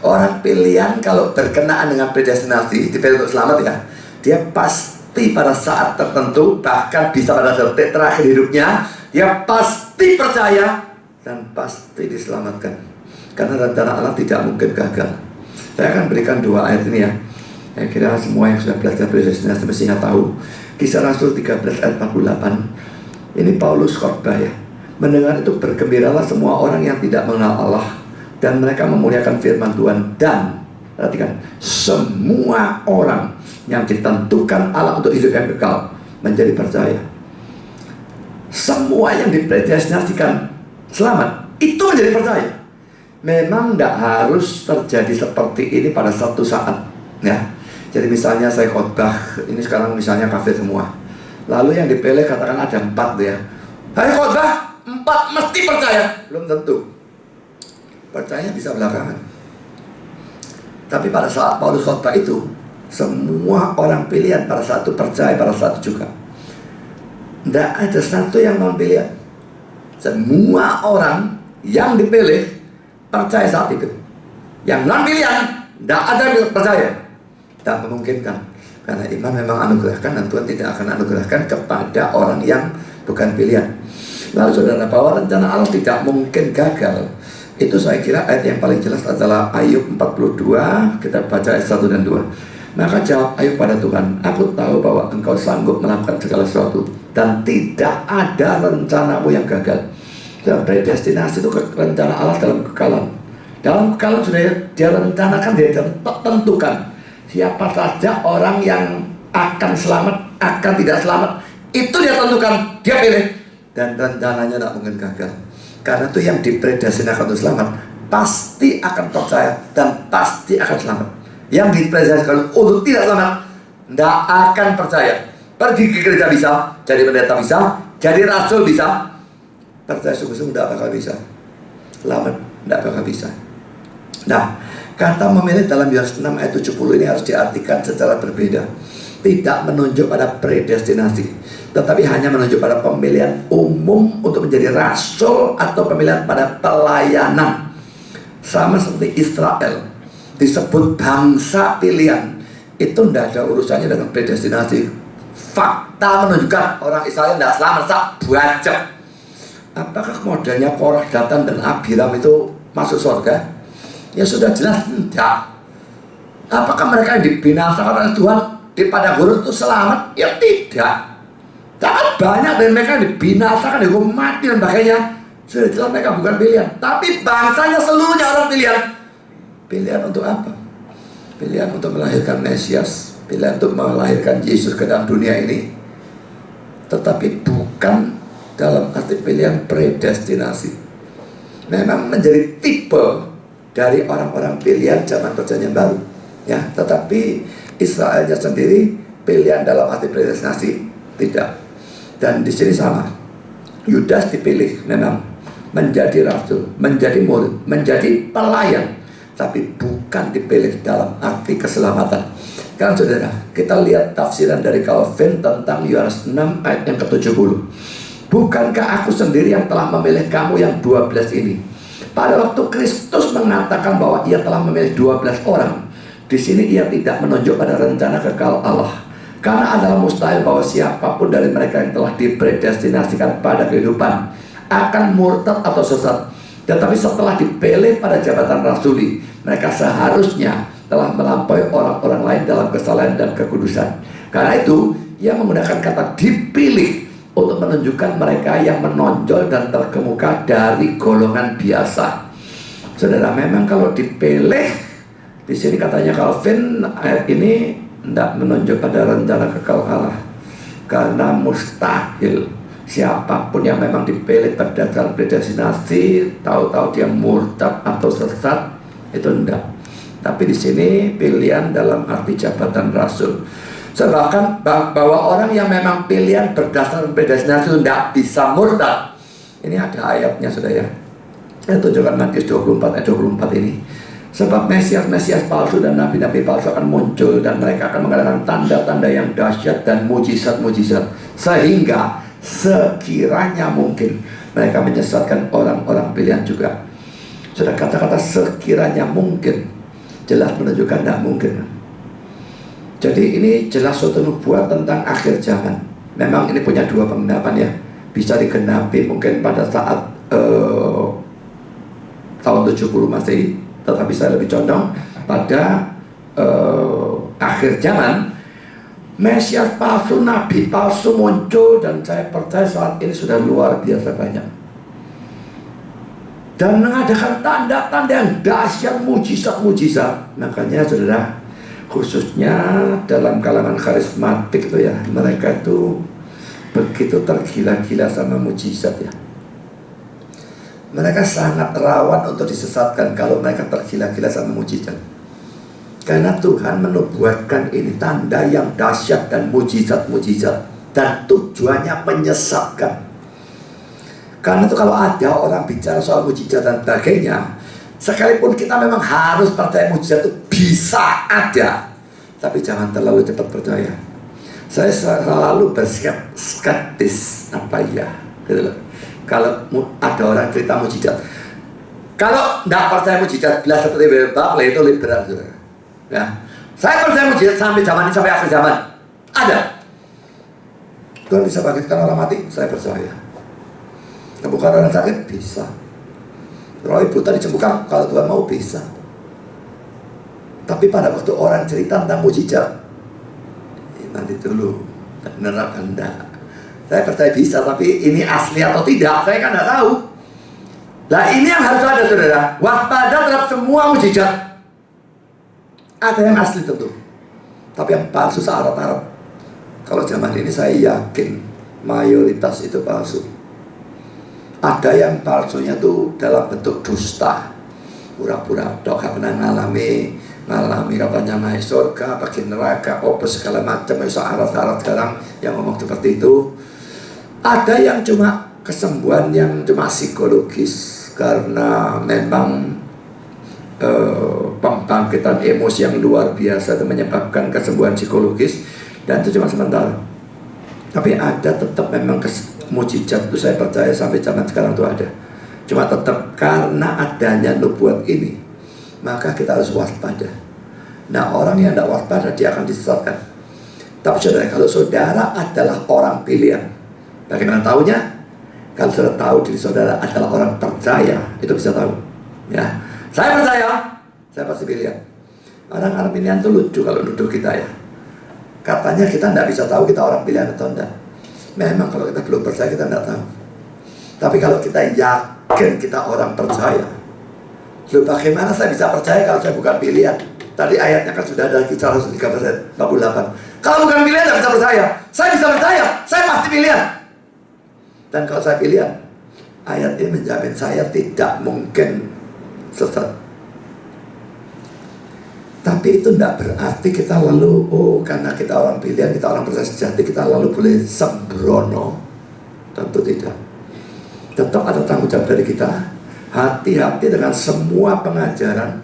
Orang pilihan kalau berkenaan dengan predestinasi, dipilih untuk selamat ya, dia pasti pada saat tertentu, bahkan bisa pada detik terakhir hidupnya, dia pasti percaya dan pasti diselamatkan. Karena rencana Allah tidak mungkin gagal. Saya akan berikan 2 ayat ini ya. Saya kira semua yang sudah belajar predestinasi mestinya tahu. Kisah Rasul 13 ayat 48. Ini Paulus khotbah ya. Mendengar itu bergembiralah semua orang yang tidak mengenal Allah, dan mereka memuliakan firman Tuhan. Dan perhatikan, semua orang yang ditentukan Allah untuk hidup yang kekal menjadi percaya. Semua yang dipredestinasikan selamat itu menjadi percaya. Memang tidak harus terjadi seperti ini pada satu saat ya. Jadi misalnya saya khotbah, ini sekarang misalnya kafir semua, lalu yang dipilih katakan ada 4 tuh ya. Saya khotbah 4 mesti percaya. Belum tentu. Percaya bisa belakangan. Tapi pada saat Paulus khotbah itu, semua orang pilihan pada saat itu percaya, pada saat itu juga. Tidak ada satu yang non pilihan. Semua orang yang dipilih percaya saat itu. Yang non pilihan tidak ada yang percaya. Tak memungkinkan. Karena iman memang anugerahkan, dan Tuhan tidak akan anugerahkan kepada orang yang bukan pilihan. Lalu saudara, bahwa rencana Allah tidak mungkin gagal, itu saya kira ayat yang paling jelas adalah Ayub 42. Kita baca ayat 1 dan 2. Maka jawab Ayub pada Tuhan, aku tahu bahwa engkau sanggup melakukan segala sesuatu, dan tidak ada rencanamu yang gagal. Dan predestinasi itu rencana Allah dalam kekalan. Dalam kekalan sudah dia rencanakan, dia tentukan siapa saja orang yang akan selamat, akan tidak selamat. Itu dia tentukan, dia pilih. Dan rencananya tidak mungkin gagal. Karena itu yang dipredestinasikan untuk selamat pasti akan percaya dan pasti akan selamat. Yang dipredestinasikan untuk tidak selamat tidak akan percaya. Pergi ke gereja bisa, jadi pendeta bisa, jadi rasul bisa, percaya sungguh-sungguh tidak bakal bisa. Selamat tidak bakal bisa. Nah, kata memilih dalam Yohanes 6 ayat 70 ini harus diartikan secara berbeda. Tidak menunjuk pada predestinasi, tetapi hanya menunjuk pada pemilihan umum untuk menjadi rasul atau pemilihan pada pelayanan. Sama seperti Israel disebut bangsa pilihan, itu tidak ada urusannya dengan predestinasi. Fakta menunjukkan orang Israel tidak selamat, sak bajak. Apakah modelnya Korah, Datan, dan Abiram itu masuk surga? Ya sudah jelas tidak. Apakah mereka yang dibinasakan oleh Tuhan di padang gurun itu selamat? Ya tidak. Sangat banyak dari mereka yang dibinasakan, dihukum mati dan sebagainya. Sudah jelas mereka bukan pilihan. Tapi bangsanya seluruhnya orang pilihan. Pilihan untuk apa? Pilihan untuk melahirkan Mesias, pilihan untuk melahirkan Yesus ke dalam dunia ini. Tetapi bukan dalam arti pilihan predestinasi. Memang menjadi tipe dari orang-orang pilihan zaman perjanjian baru ya, tetapi Israelnya sendiri pilihan dalam arti predestinasi tidak. Dan di sini sama, Yudas dipilih memang menjadi rasul, menjadi murid, menjadi pelayan, tapi bukan dipilih dalam arti keselamatan. Kan saudara, kita lihat tafsiran dari Calvin tentang Yohanes 6 ayat yang ke-70. Bukankah aku sendiri yang telah memilih kamu yang 12 ini? Pada waktu Kristus mengatakan bahwa ia telah memilih 12 orang, di sini ia tidak menunjuk pada rencana kekal Allah. Karena adalah mustahil bahwa siapapun dari mereka yang telah dipredestinasikan pada kehidupan akan murtad atau sesat. Tetapi setelah dipilih pada jabatan rasuli, mereka seharusnya telah melampaui orang-orang lain dalam kesalahan dan kekudusan. Karena itu, ia menggunakan kata dipilih untuk menunjukkan mereka yang menonjol dan terkemuka dari golongan biasa. Saudara, memang kalau dipilih, di sini katanya Calvin, ayat ini tidak menunjuk pada rencana kekal Allah. Karena mustahil siapapun yang memang dipilih berdasarkan predestinasi, tahu-tahu dia murtad atau sesat, itu tidak. Tapi di sini pilihan dalam arti jabatan rasul. Sebabkan bahwa orang yang memang pilihan berdasarkan predestinasi tidak bisa murtad. Ini ada ayatnya saudara ya. Saya tunjukkan Matius 24 ayat 24 ini. Sebab Mesias palsu dan nabi-nabi palsu akan muncul, dan mereka akan mengadakan tanda-tanda yang dahsyat dan mujizat-mujizat, sehingga sekiranya mungkin mereka menyesatkan orang-orang pilihan juga. Sudah kata-kata sekiranya mungkin jelas menunjukkan tidak mungkin. Jadi ini jelas suatu nubuat tentang akhir zaman. Memang ini punya dua penggenapan ya. Bisa digenapi mungkin pada saat tahun 70 Masehi, tetapi saya lebih condong pada akhir zaman. Mesias palsu, nabi palsu muncul, dan saya percaya saat ini sudah luar biasa banyak, dan mengadakan tanda-tanda yang dahsyat, mujizat-mujizat. Makanya saudara, khususnya dalam kalangan karismatik itu ya, mereka itu begitu tergila-gila sama mujizat ya. Mereka sangat rawan untuk disesatkan kalau mereka tergila-gila sama mujizat. Karena Tuhan menubuatkan ini tanda yang dahsyat dan mujizat-mujizat, dan tujuannya menyesatkan. Karena itu kalau ada orang bicara soal mujizat dan sebagainya, sekalipun kita memang harus percaya mujizat itu bisa ada, tapi jangan terlalu cepat percaya. Saya selalu berskeptis, apa ya gitu loh. Kalau ada orang cerita mujizat, kalau tidak percaya mujizat, belas seperti William Barclay, itu liberal saudara. Ya, saya percaya mujizat sampai zaman ini, sampai akhir zaman ada. Tuhan bisa bangkitkan orang mati, saya percaya. Sembuhkan orang sakit, bisa. Roh buta disembuhkan, kalau Tuhan mau bisa. Tapi pada waktu orang cerita tentang mujizat, nanti dulu, benar apa enggak? Saya percaya bisa, tapi ini asli atau tidak, saya kan tidak tahu. Nah ini yang harus ada saudara, waspada terhadap semua mujizat. Ada yang asli tentu, tapi yang palsu searat-arat. Kalau zaman ini saya yakin mayoritas itu palsu. Ada yang palsunya tuh dalam bentuk dusta, pura-pura dok pernah ngalami katanya naik surga, bagi neraka, segala macam, searat-arat sekarang yang ngomong seperti itu. Ada yang cuma kesembuhan yang cuma psikologis, karena memang pembangkitan emosi yang luar biasa itu menyebabkan kesembuhan psikologis, dan itu cuma sementara. Tapi ada tetap memang mujizat itu, saya percaya sampai zaman sekarang itu ada. Cuma tetap karena adanya nubuat ini, maka kita harus waspada. Nah orang yang tidak waspada, dia akan disesatkan. Tapi saudara, kalau saudara adalah orang pilihan, bagaimana tahunya? Kalau saudara tahu diri saudara adalah orang percaya, itu bisa tahu. Ya, saya percaya, saya pasti pilihan. Orang pilihan itu lucu kalau nuduh kita ya. Katanya kita tidak bisa tahu kita orang pilihan atau tidak. Memang kalau kita belum percaya, kita tidak tahu. Tapi kalau kita yakin kita orang percaya, lalu bagaimana saya bisa percaya kalau saya bukan pilihan? Tadi ayatnya kan sudah ada Kisah Rasul 13:48. Kalau bukan pilihan tidak bisa percaya. Saya bisa percaya, saya pasti pilihan. Dan kalau saya pilihan, ayat ini menjamin saya tidak mungkin sesat. Tapi itu tidak berarti kita lalu, karena kita orang pilihan, kita orang percaya sejati, kita lalu boleh sembrono. Tentu tidak. Tetap ada tanggung jawab dari kita. Hati-hati dengan semua pengajaran,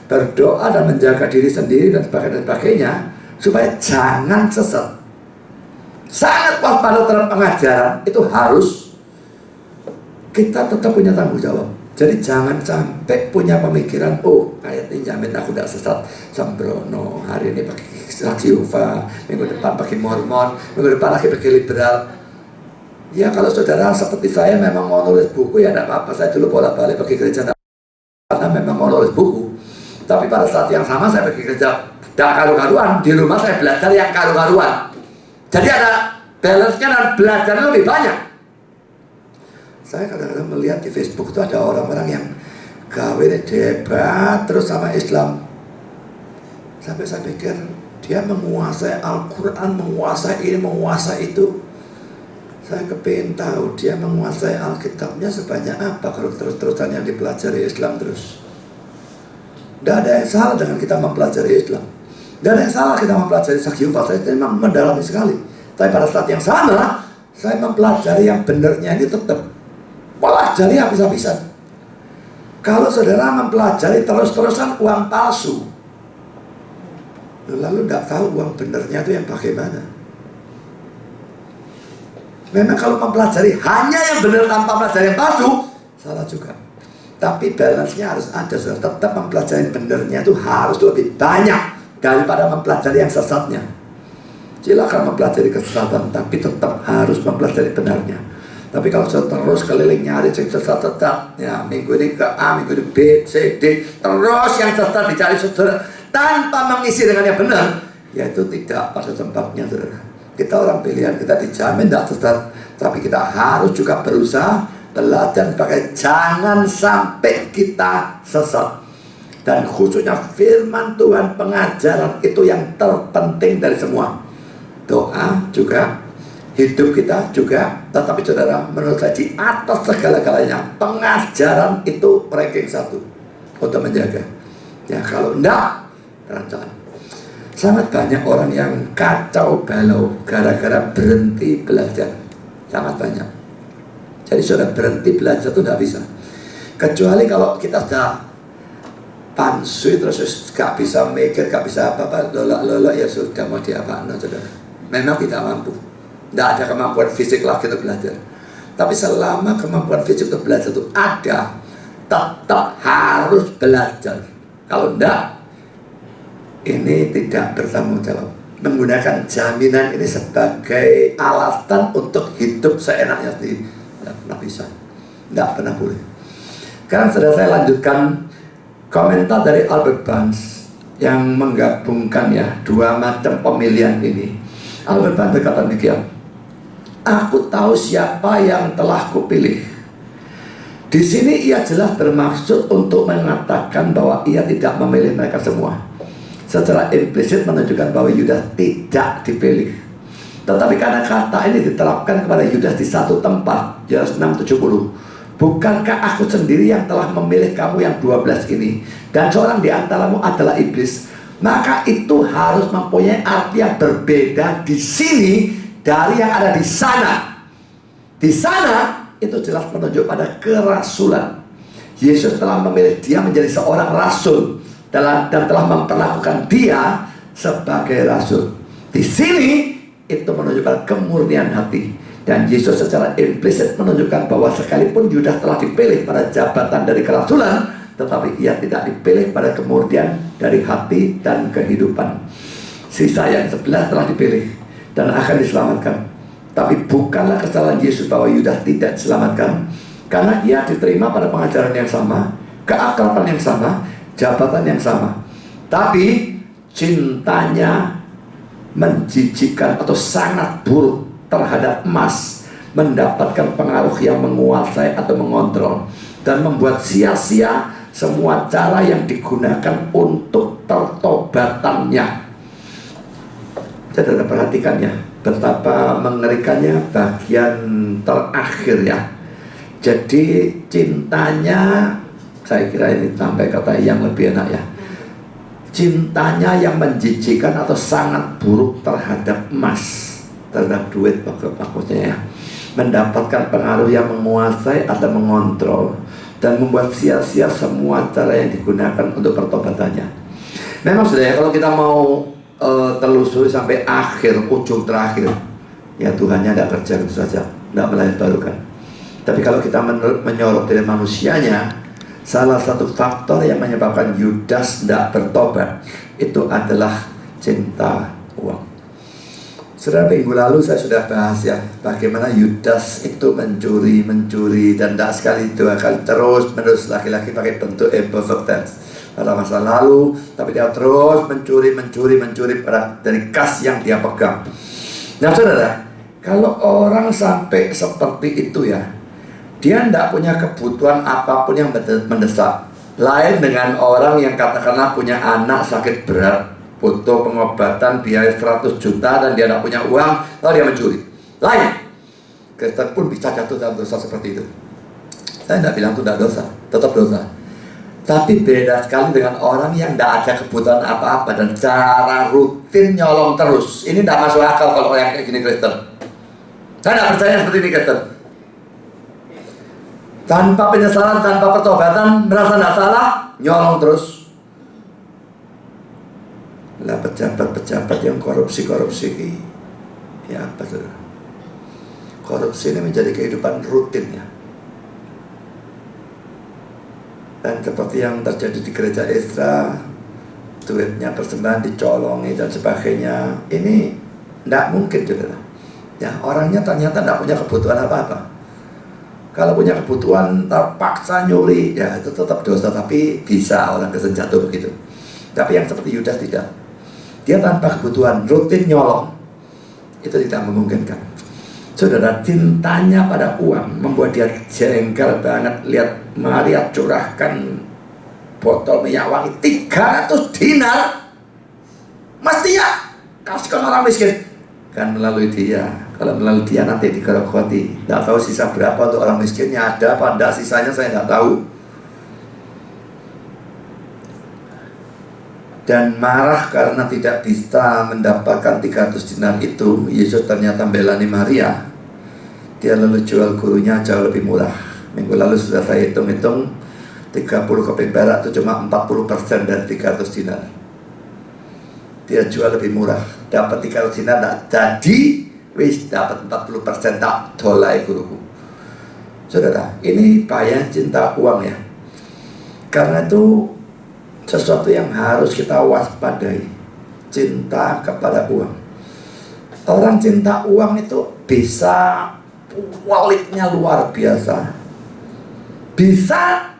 berdoa dan menjaga diri sendiri dan sebagainya, supaya jangan sesat. Sangat waspada terhadap pengajaran, itu harus kita tetap punya tanggung jawab. Jadi jangan sampai punya pemikiran, ayat ini jamin aku tidak sesat, sembrono, hari ini pakai saksi Yehova, minggu depan pakai Mormon, minggu depan lagi pakai liberal. Ya kalau saudara seperti saya memang mau nulis buku, ya tidak apa-apa. Saya dulu bolak-balik pergi gereja karena memang mau nulis buku. Tapi pada saat yang sama saya pergi gereja tidak karu-karuan. Di rumah saya belajar yang karu-karuan. Jadi ada balance-nya dan belajarnya lebih banyak. Saya kadang-kadang melihat di Facebook itu ada orang-orang yang gawe debat terus sama Islam. Sampai saya pikir dia menguasai Al-Quran, menguasai ini, menguasai itu. Saya kepingin tahu dia menguasai Alkitabnya sebanyak apa kalau terus-terusan yang dipelajari Islam terus. Tidak ada yang salah dengan kita mempelajari Islam. Tidak ada yang salah kita mempelajari saksi Yehova. Saya memang mendalami sekali. Tapi pada saat yang sama, saya mempelajari yang benarnya ini tetap pelajari habis-habisan. Kalau saudara mempelajari terus-terusan uang palsu, lalu tidak tahu uang benernya itu yang bagaimana. Memang kalau mempelajari hanya yang benar tanpa mempelajari yang palsu, salah juga. Tapi balance-nya harus ada, saudara. Tetap mempelajari benernya itu harus lebih banyak daripada mempelajari yang sesatnya. Silakan mempelajari kesesatan, tapi tetap harus mempelajari benarnya. Tapi kalau sudah terus keliling nyari yang sesat-sesat, ya minggu ini ke A, minggu ini B, C, D, terus yang sesat dicari saudara tanpa mengisi dengan yang benar, ya itu tidak pada tempatnya, saudara. Kita orang pilihan, kita dijamin tidak sesat, tapi kita harus juga berusaha belajar sebagai jangan sampai kita sesat. Dan khususnya firman Tuhan, pengajaran itu yang terpenting dari semua. Doa juga, hidup kita juga. Tetapi saudara, menurut saya di atas segala-galanya, pengajaran itu ranking 1 untuk menjaga. Ya kalau enggak, terancam. Sangat banyak orang yang kacau balau gara-gara berhenti belajar. Sangat banyak. Jadi sudah berhenti belajar itu tidak bisa. Kecuali kalau kita sudah pansui terus gak bisa mikir, gak bisa apa-apa, lolok-lolok, ya sudah mau diapain, saudara. Memang tidak mampu. Tidak ada kemampuan fisik lagi untuk belajar. Tapi selama kemampuan fisik untuk belajar itu ada, tetap harus belajar. Kalau tidak, ini tidak bertanggung jawab. Menggunakan jaminan ini sebagai alasan untuk hidup seenaknya sendiri, tidak pernah bisa, tidak pernah boleh. Sekarang sudah saya lanjutkan komentar dari Albert Barnes yang menggabungkan ya dua macam pemilihan ini. Albert Barnes berkata demikian, aku tahu siapa yang telah kupilih. Di sini ia jelas bermaksud untuk mengatakan bahwa ia tidak memilih mereka semua. Secara implisit menunjukkan bahwa Yudas tidak dipilih. Tetapi karena kata ini diterapkan kepada Yudas di satu tempat, Yohanes 6:70, bukankah aku sendiri yang telah memilih kamu yang 12 ini, dan seorang di antaramu adalah iblis? Maka itu harus mempunyai arti yang berbeda di sini dari yang ada di sana. Di sana itu jelas menunjuk pada kerasulan. Yesus telah memilih dia menjadi seorang rasul dan telah memperlakukan dia sebagai rasul. Di sini itu menunjukkan kemurnian hati. Dan Yesus secara implisit menunjukkan bahwa sekalipun Yudas telah dipilih pada jabatan dari kerasulan, tetapi ia tidak dipilih pada kemurnian dari hati dan kehidupan. Sisa yang 11 telah dipilih dan akan diselamatkan. Tapi bukanlah kesalahan Yesus bahwa Yudas tidak diselamatkan, karena ia diterima pada pengajaran yang sama, keakraban yang sama, jabatan yang sama. Tapi cintanya menjijikan atau sangat buruk terhadap emas mendapatkan pengaruh yang menguasai atau mengontrol dan membuat sia-sia semua cara yang digunakan untuk pertobatannya. Saudara perhatikan ya, betapa mengerikannya bagian terakhir ya. Jadi cintanya, saya kira ini sampai kata yang lebih enak ya, cintanya yang menjijikan atau sangat buruk terhadap emas, terhadap duit maksudnya ya, mendapatkan pengaruh yang menguasai atau mengontrol dan membuat sia-sia semua cara yang digunakan untuk pertobatannya. Memang sudah ya, kalau kita mau telusuri sampai akhir, ujung terakhir, ya Tuhannya tidak kerja itu saja, tidak melanjutkan. Tapi kalau kita menyorot dari manusianya, salah satu faktor yang menyebabkan Yudas tidak bertobat itu adalah cinta uang. Saudara, minggu lalu saya sudah bahas ya, bagaimana Yudas itu mencuri dan tidak sekali dua kali terus menerus, laki-laki pakai bentuk imperfect tense pada masa lalu, tapi dia terus mencuri dari kas yang dia pegang. Nah saudara, kalau orang sampai seperti itu ya, dia tidak punya kebutuhan apapun yang mendesak. Lain dengan orang yang katakanlah punya anak sakit berat, butuh pengobatan biaya 100 juta dan dia tidak punya uang, lalu dia mencuri. Lain. Kristen pun bisa jatuh dalam dosa seperti itu. Saya tidak bilang itu tidak dosa, tetap dosa. Tapi beda sekali dengan orang yang tidak ada kebutuhan apa-apa dan secara rutin nyolong terus. Ini tidak masuk akal kalau orang kayak gini Kristen. Saya tidak percaya seperti ini Kristen. tanpa penyesalan, tanpa pertobatan, merasa tidak salah, nyolong terus. Lah pejabat-pejabat yang korupsi ini, ya apa tuh? Korupsi ini menjadi kehidupan rutin ya. Dan seperti yang terjadi di gereja Ezra, duitnya persembahan dicolongi dan sebagainya, ini tidak mungkin saudara. Ya, orangnya ternyata tidak punya kebutuhan apa-apa. Kalau punya kebutuhan terpaksa nyuri, ya itu tetap dosa, tapi bisa orang Kristen jatuh begitu. Tapi yang seperti Yudas tidak. Dia tanpa kebutuhan, rutin nyolong. Itu tidak memungkinkan. Saudara, cintanya pada uang membuat dia jengkel banget. Lihat Maria curahkan botol minyak wangi 300 dinar. Mestinya kasihkan orang miskin. Kan melalui dia. Kalau melalui dia nanti digerogoti. Tidak tahu sisa berapa untuk orang miskinnya, ada apa enggak sisanya saya tidak tahu. Dan marah karena tidak bisa mendapatkan 300 dinar itu, Yesus ternyata belani Maria. Dia lalu jual gurunya jauh lebih murah. Minggu lalu sudah saya hitung-hitung, 30 keping perak itu cuma 40% dari 300 dinar. Dia jual lebih murah, dapat 300 dinar tak jadi, wis dapat 40% tak dolai guruku. Saudara, ini bahaya cinta uang ya. Karena itu sesuatu yang harus kita waspadai. Cinta kepada uang. Orang cinta uang itu bisa kualitnya luar biasa. Bisa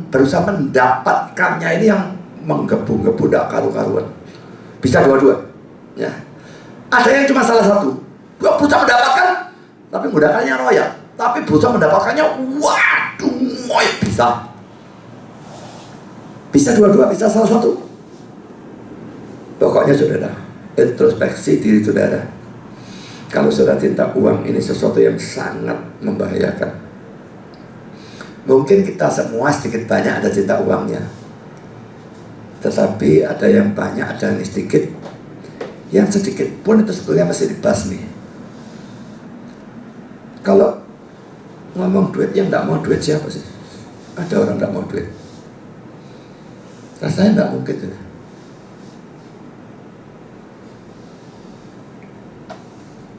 berusaha mendapatkannya ini yang menggebu-gebu tidak karu-karuan. Bisa dua-dua ya. Ada yang cuma salah satu, gua berusaha mendapatkan tapi menggunakannya royal, tapi berusaha mendapatkannya waduh moy, bisa dua-dua, bisa salah satu. Pokoknya saudara, introspeksi diri saudara. Kalau saudara cinta uang, ini sesuatu yang sangat membahayakan. Mungkin kita semua sedikit banyak ada cinta uangnya, tetapi ada yang banyak, ada yang sedikit. Yang sedikit pun itu sebetulnya masih dibasmi. Kalau ngomong duit, yang tidak mau duit siapa sih? Ada orang tidak mau duit? Rasanya tidak mungkin tuh.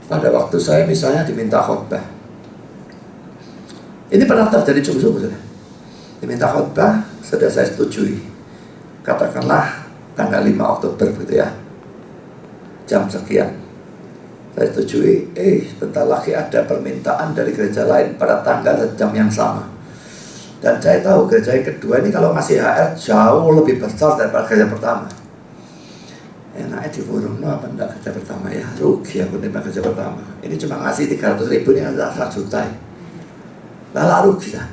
Pada waktu saya misalnya diminta khotbah, ini pernah terjadi sungguh-sungguh. Diminta khotbah, sudah saya setujui. Katakanlah tanggal 5 Oktober gitu ya, jam sekian. Saya setujui, bentar lagi ada permintaan dari gereja lain pada tanggal dan jam yang sama. Dan saya tahu gereja yang kedua ini kalau ngasih HR jauh lebih besar daripada gereja pertama. Enaknya diburung, apa enggak gereja pertama ya? Rugi aku nerima gereja pertama. Ini cuma ngasih 300 ribu, ini ada 1 juta. Lalu rugi lah.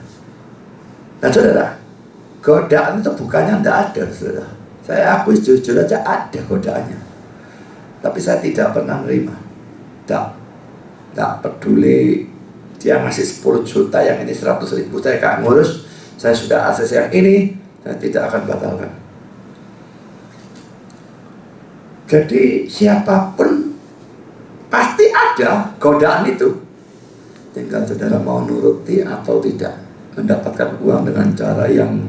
Nah saudara, godaan itu bukannya enggak ada saudara. Saya akui jujur aja ada godaannya. Tapi saya tidak pernah nerima. Tidak peduli. Dia ngasih 10 juta, yang ini 100 ribu, saya gak ngurus. Saya sudah akses yang ini, saya tidak akan batalkan. Jadi siapapun pasti ada godaan itu. Tinggal saudara mau nuruti atau tidak. Mendapatkan uang dengan cara yang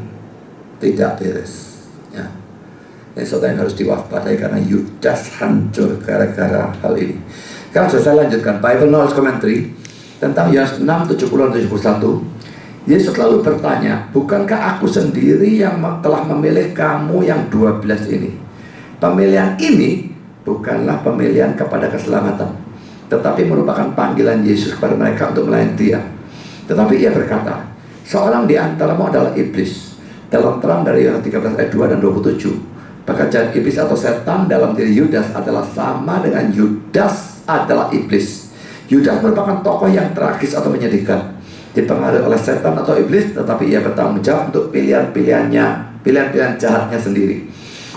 tidak beres ya. Ini sesuatu yang harus diwaspadai karena Yudas hancur gara-gara hal ini. Kalau saya lanjutkan Bible Knowledge Commentary tentang Yohanes 6:70-71, Yesus lalu bertanya, bukankah aku sendiri yang telah memilih kamu yang 12 ini? Pemilihan ini bukanlah pemilihan kepada keselamatan, tetapi merupakan panggilan Yesus kepada mereka untuk melayani Dia. Tetapi Ia berkata, seorang di antaramu adalah iblis. Dalam terang dari Yohanes 13 ayat 2 dan 27, pekerjaan iblis atau setan dalam diri Yudas adalah sama dengan Yudas adalah iblis. Yudas merupakan tokoh yang tragis atau menyedihkan, dipengaruhi oleh setan atau iblis, tetapi ia bertanggung jawab untuk pilihan-pilihannya, pilihan-pilihan jahatnya sendiri.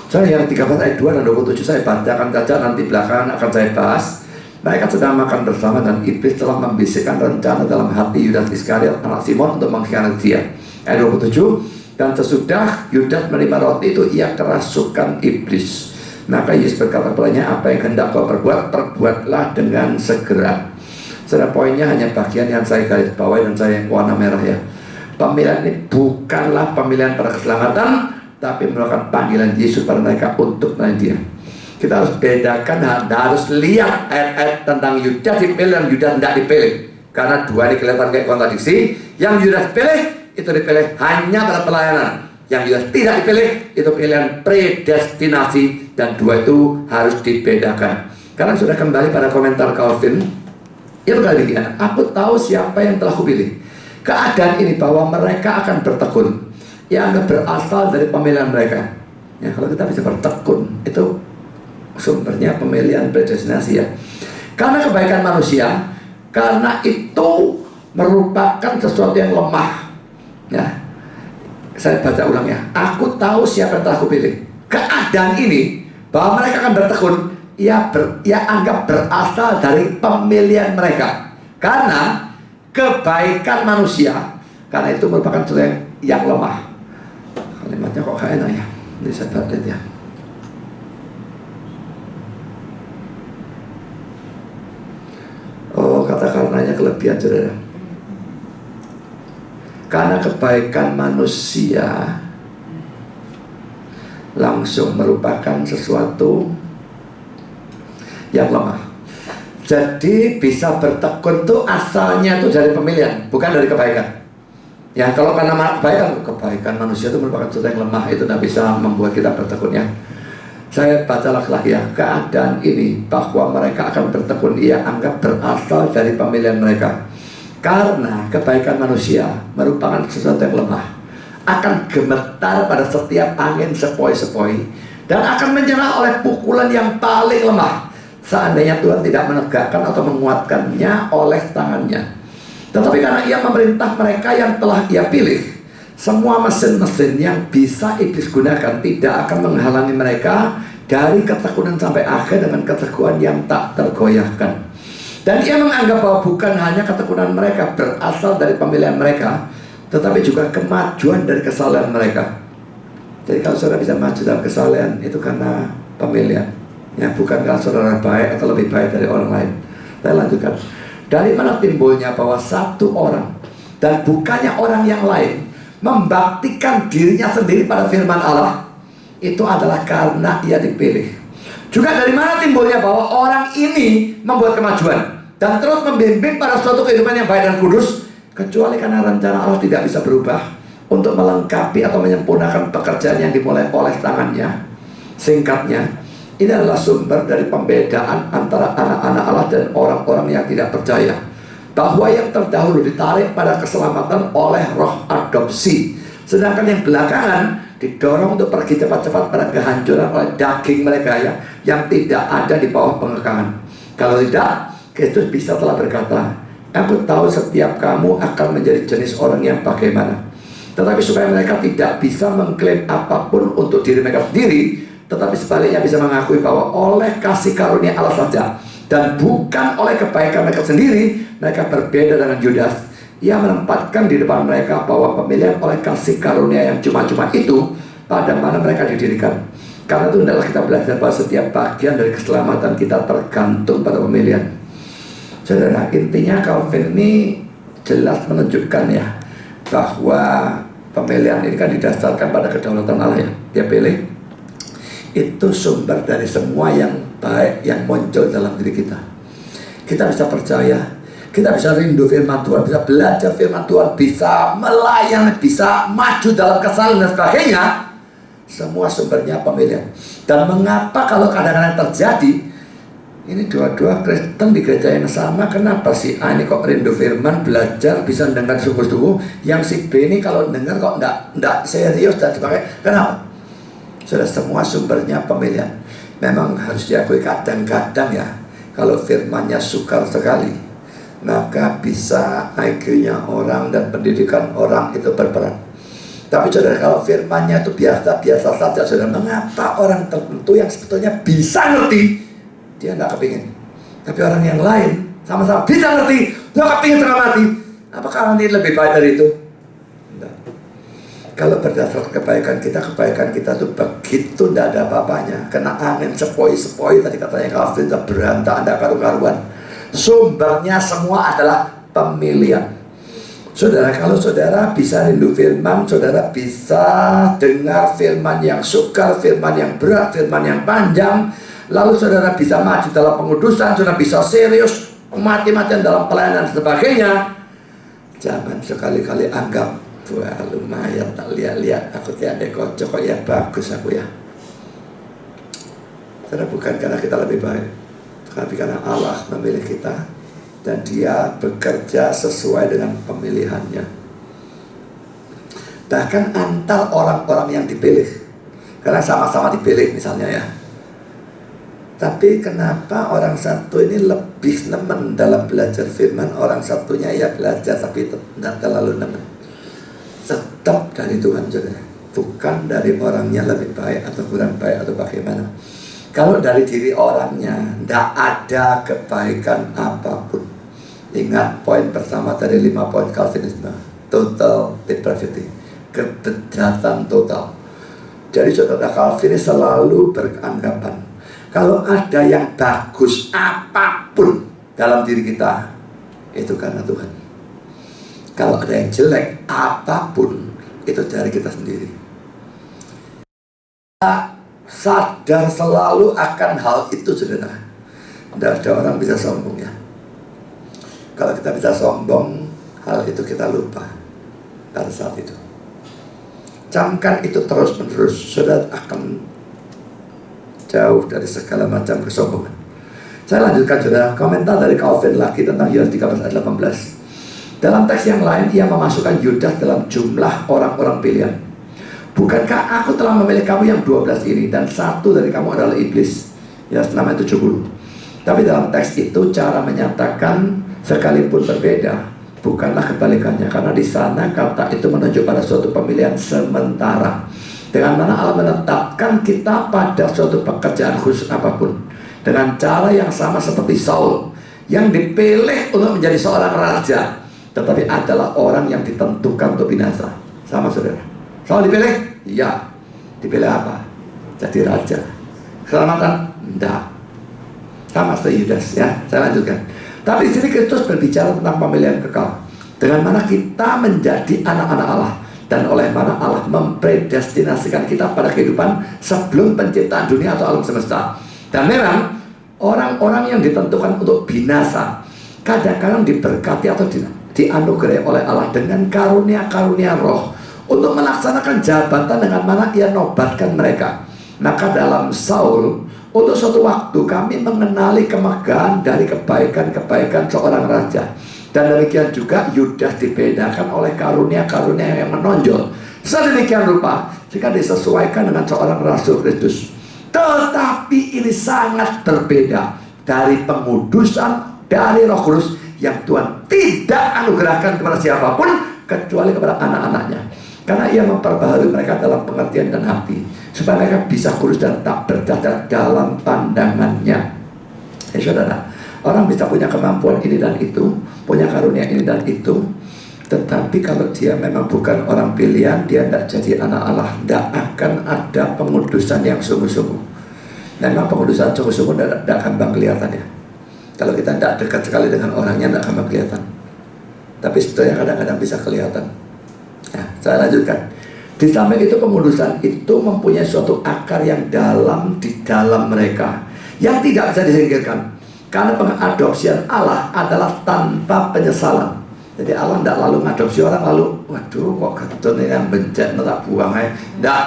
Saya yang 13 ayat 2 dan 27 saya bacakan saja, nanti belakangan akan saya bahas. Mereka sedang makan bersama dan iblis telah membisikkan rencana dalam hati Yudas Iskariot anak Simon untuk mengkhianati Dia. Ayat 27, dan sesudah Yudas menerima roti itu, ia kerasukan iblis. Maka Yesus berkata kepadanya, apa yang hendak kau perbuat, perbuatlah dengan segera. Saudara, poinnya hanya bagian yang saya garis bawahi dan saya yang warna merah ya. Pemilihan ini bukanlah pemilihan pada keselamatan, tapi merupakan panggilan Yesus pada mereka untuk melayani Dia. Kita harus bedakan, harus lihat ayat-ayat tentang Yudas dipilih dan Yudas tidak dipilih. Karena dua ini kelihatan kayak kontradiksi. Yang Yudas pilih, itu dipilih hanya pada pelayanan. Yang Yudas tidak dipilih, itu pilihan predestinasi. Dan dua itu harus dibedakan. Karena sudah kembali pada komentar Calvin, ia berkata demikian, aku tahu siapa yang telah kupilih. Keadaan ini bahwa mereka akan bertekun, yang berasal dari pemilihan mereka. Ya, kalau kita bisa bertekun, itu sumbernya pemilihan predestinasi ya. Karena kebaikan manusia, karena itu merupakan sesuatu yang lemah. Ya, saya baca ulang ya. Aku tahu siapa yang telah kupilih. Keadaan ini bahwa mereka akan bertekun, ia anggap berasal dari pemilihan mereka. Karena kebaikan manusia, karena itu merupakan sesuatu yang lemah. Kalimatnya kok gak enak ya. Ini saya baca ya. Oh, kata karenanya kelebihan saudara. Karena kebaikan manusia langsung merupakan sesuatu yang lemah. Jadi bisa bertekun tuh asalnya tuh dari pemilihan, bukan dari kebaikan. Ya, kalau karena kebaikan manusia itu merupakan sesuatu yang lemah, itu tidak bisa membuat kita bertekun ya. Saya baca lagi ya, keadaan ini bahwa mereka akan bertekun ia anggap berasal dari pemilihan mereka. Karena kebaikan manusia merupakan sesuatu yang lemah, akan gemetar pada setiap angin sepoi-sepoi, dan akan menyerah oleh pukulan yang paling lemah, seandainya Tuhan tidak menegakkan atau menguatkannya oleh tangannya. Tetapi karena ia memerintah mereka yang telah ia pilih, semua mesin-mesin yang bisa iblis gunakan tidak akan menghalangi mereka dari ketekunan sampai akhir dengan keteguhan yang tak tergoyahkan. Dan ia menganggap bahwa bukan hanya ketekunan mereka berasal dari pemilihan mereka, tetapi juga kemajuan dari kesalahan mereka. Jadi kalau saudara bisa maju dalam kesalahan, itu karena pemilihan ya, bukan karena saudara baik atau lebih baik dari orang lain. Saya lanjutkan. Dari mana timbulnya bahwa satu orang dan bukannya orang yang lain membaktikan dirinya sendiri pada firman Allah, itu adalah karena ia dipilih. Juga dari mana timbulnya bahwa orang ini membuat kemajuan dan terus membimbing pada suatu kehidupan yang baik dan kudus, kecuali karena rencana Allah tidak bisa berubah untuk melengkapi atau menyempurnakan pekerjaan yang dimulai oleh tangannya. Singkatnya, ini adalah sumber dari pembedaan antara anak-anak Allah dan orang-orang yang tidak percaya, bahwa yang terdahulu ditarik pada keselamatan oleh roh adopsi, sedangkan yang belakangan didorong untuk pergi cepat-cepat pada kehancuran oleh daging mereka ya, yang tidak ada di bawah pengekangan. Kalau tidak, Kristus bisa telah berkata, aku tahu setiap kamu akan menjadi jenis orang yang bagaimana. Tetapi supaya mereka tidak bisa mengklaim apapun untuk diri mereka sendiri, tetapi sebaliknya bisa mengakui bahwa oleh kasih karunia Allah saja dan bukan oleh kebaikan mereka sendiri, mereka berbeda dengan Yudas. Ia menempatkan di depan mereka bahwa pemilihan oleh kasih karunia yang cuma-cuma itu pada mana mereka didirikan. Karena itu hendaklah kita belajar bahwa setiap bagian dari keselamatan kita tergantung pada pemilihan. Saudara, intinya Calvin ini jelas menunjukkan ya, bahwa pemilihan ini kan didasarkan pada kedaulatan Allah ya. Dia pilih, itu sumber dari semua yang baik yang muncul dalam diri kita. Kita bisa percaya, kita bisa rindu firman Tuhan, bisa belajar firman Tuhan, bisa melayani, bisa maju dalam kesalahan dan sebagainya. Semua sumbernya pemilihan. Dan mengapa kalau kadang-kadang terjadi, ini dua-dua Kristen di gereja yang sama, kenapa sih A ini kok rindu firman, belajar, bisa mendengar sungguh-sungguh, yang si B ini kalau dengar kok enggak serius dan sebagainya. Kenapa? Sudah semua sumbernya pemilihan. Memang harus diakui kadang-kadang ya, kalau firmannya sukar sekali, maka bisa IQ-nya orang dan pendidikan orang itu berperan. Tapi saudara, kalau firmannya itu biasa-biasa saja, saudara, mengapa orang tertentu yang sebetulnya bisa ngerti, dia tidak kepingin. Tapi orang yang lain sama-sama bisa ngerti, dia kepingin setengah mati. Apakah ini lebih baik dari itu? Tidak. Kalau berdasarkan kebaikan kita tuh begitu tidak ada apa-apanya. Kena angin sepoi-sepoi, tadi katanya Calvin, berantakan, tidak karu-karuan. Sumbernya semua adalah pemilihan. Saudara, kalau saudara bisa rindu firman, saudara bisa dengar firman yang sukar, firman yang berat, firman yang panjang, lalu saudara bisa maju dalam pengudusan, saudara bisa serius, mati-matian dalam pelayanan dan sebagainya. Jangan sekali-kali anggap, wah lumayan tak lihat-lihat, aku tiada kocok kok ya, bagus aku ya. Saudara, bukan karena kita lebih baik, tapi karena Allah memilih kita dan Dia bekerja sesuai dengan pemilihannya. Bahkan antar orang-orang yang dipilih, karena sama-sama dipilih misalnya ya, tapi kenapa orang satu ini lebih nemen dalam belajar firman, orang satunya ya belajar tapi tidak terlalu nemen. Tetap dari Tuhan, saudara, bukan dari orangnya lebih baik atau kurang baik atau bagaimana. Kalau dari diri orangnya tidak ada kebaikan apapun. Ingat poin pertama dari 5 poin Calvinisme, total depravity, kebejatan total. Jadi saudara Calvinis selalu beranggapan kalau ada yang bagus apapun dalam diri kita, itu karena Tuhan. Kalau ada yang jelek apapun, itu dari kita sendiri. Kita sadar selalu akan hal itu, saudara. Tidak ada orang bisa sombong ya. Kalau kita bisa sombong, hal itu kita lupa pada saat itu. Camkan itu terus-menerus, saudara akan jauh dari segala macam kesombongan. Saya lanjutkan, saudara, komentar dari Calvin lagi tentang Yohanes 13 ayat 18. Dalam teks yang lain, ia memasukkan Yudas dalam jumlah orang-orang pilihan. Bukankah aku telah memilih kamu yang 12 ini, dan satu dari kamu adalah iblis, ya namanya 70. Tapi dalam teks itu cara menyatakan sekalipun berbeda, bukanlah kebalikannya, karena di sana kata itu menunjuk pada suatu pemilihan sementara, dengan mana Allah menetapkan kita pada suatu pekerjaan khusus apapun, dengan cara yang sama seperti Saul yang dipilih untuk menjadi seorang raja, tetapi adalah orang yang ditentukan untuk binasa. Sama, saudara. Saul dipilih? Ya. Dipilih apa? Jadi raja. Keselamatan? Enggak. Sama seperti Yudas ya. Saya lanjutkan. Tapi di sini Kristus berbicara tentang pemilihan kekal, dengan mana kita menjadi anak-anak Allah, dan oleh mana Allah mempredestinasikan kita pada kehidupan sebelum penciptaan dunia atau alam semesta. Dan memang orang-orang yang ditentukan untuk binasa kadang-kadang diberkati atau dianugerahi oleh Allah dengan karunia-karunia roh untuk melaksanakan jabatan dengan mana ia nobatkan mereka. Maka dalam Saul, untuk suatu waktu kami mengenali kemegahan dari kebaikan-kebaikan seorang raja. Dan demikian juga Yudas dibedakan oleh karunia-karunia yang menonjol sedemikian rupa jika disesuaikan dengan seorang Rasul Kristus. Tetapi ini sangat berbeda dari pengudusan dari Roh Kudus yang Tuhan tidak anugerahkan kepada siapapun kecuali kepada anak-anaknya, karena ia memperbaharui mereka dalam pengertian dan hati, supaya mereka bisa kudus dan tak bercacat dalam pandangannya. Saudara, orang bisa punya kemampuan ini dan itu, punya karunia ini dan itu, tetapi kalau dia memang bukan orang pilihan, dia tidak jadi anak Allah. Tidak akan ada pengudusan yang sungguh-sungguh. Memang pengudusan sungguh-sungguh tidak gampang kelihatan ya. Kalau kita tidak dekat sekali dengan orangnya, tidak gampang kelihatan. Tapi sebetulnya kadang-kadang bisa kelihatan. Nah, saya lanjutkan. Di samping itu, pengudusan itu mempunyai suatu akar yang dalam di dalam mereka, yang tidak bisa disingkirkan. Karena pengadopsian Allah adalah tanpa penyesalan. Jadi Allah tidak lalu mengadopsi orang lalu, waduh kok ketun ini yang bencet, tak buang aja. Tidak,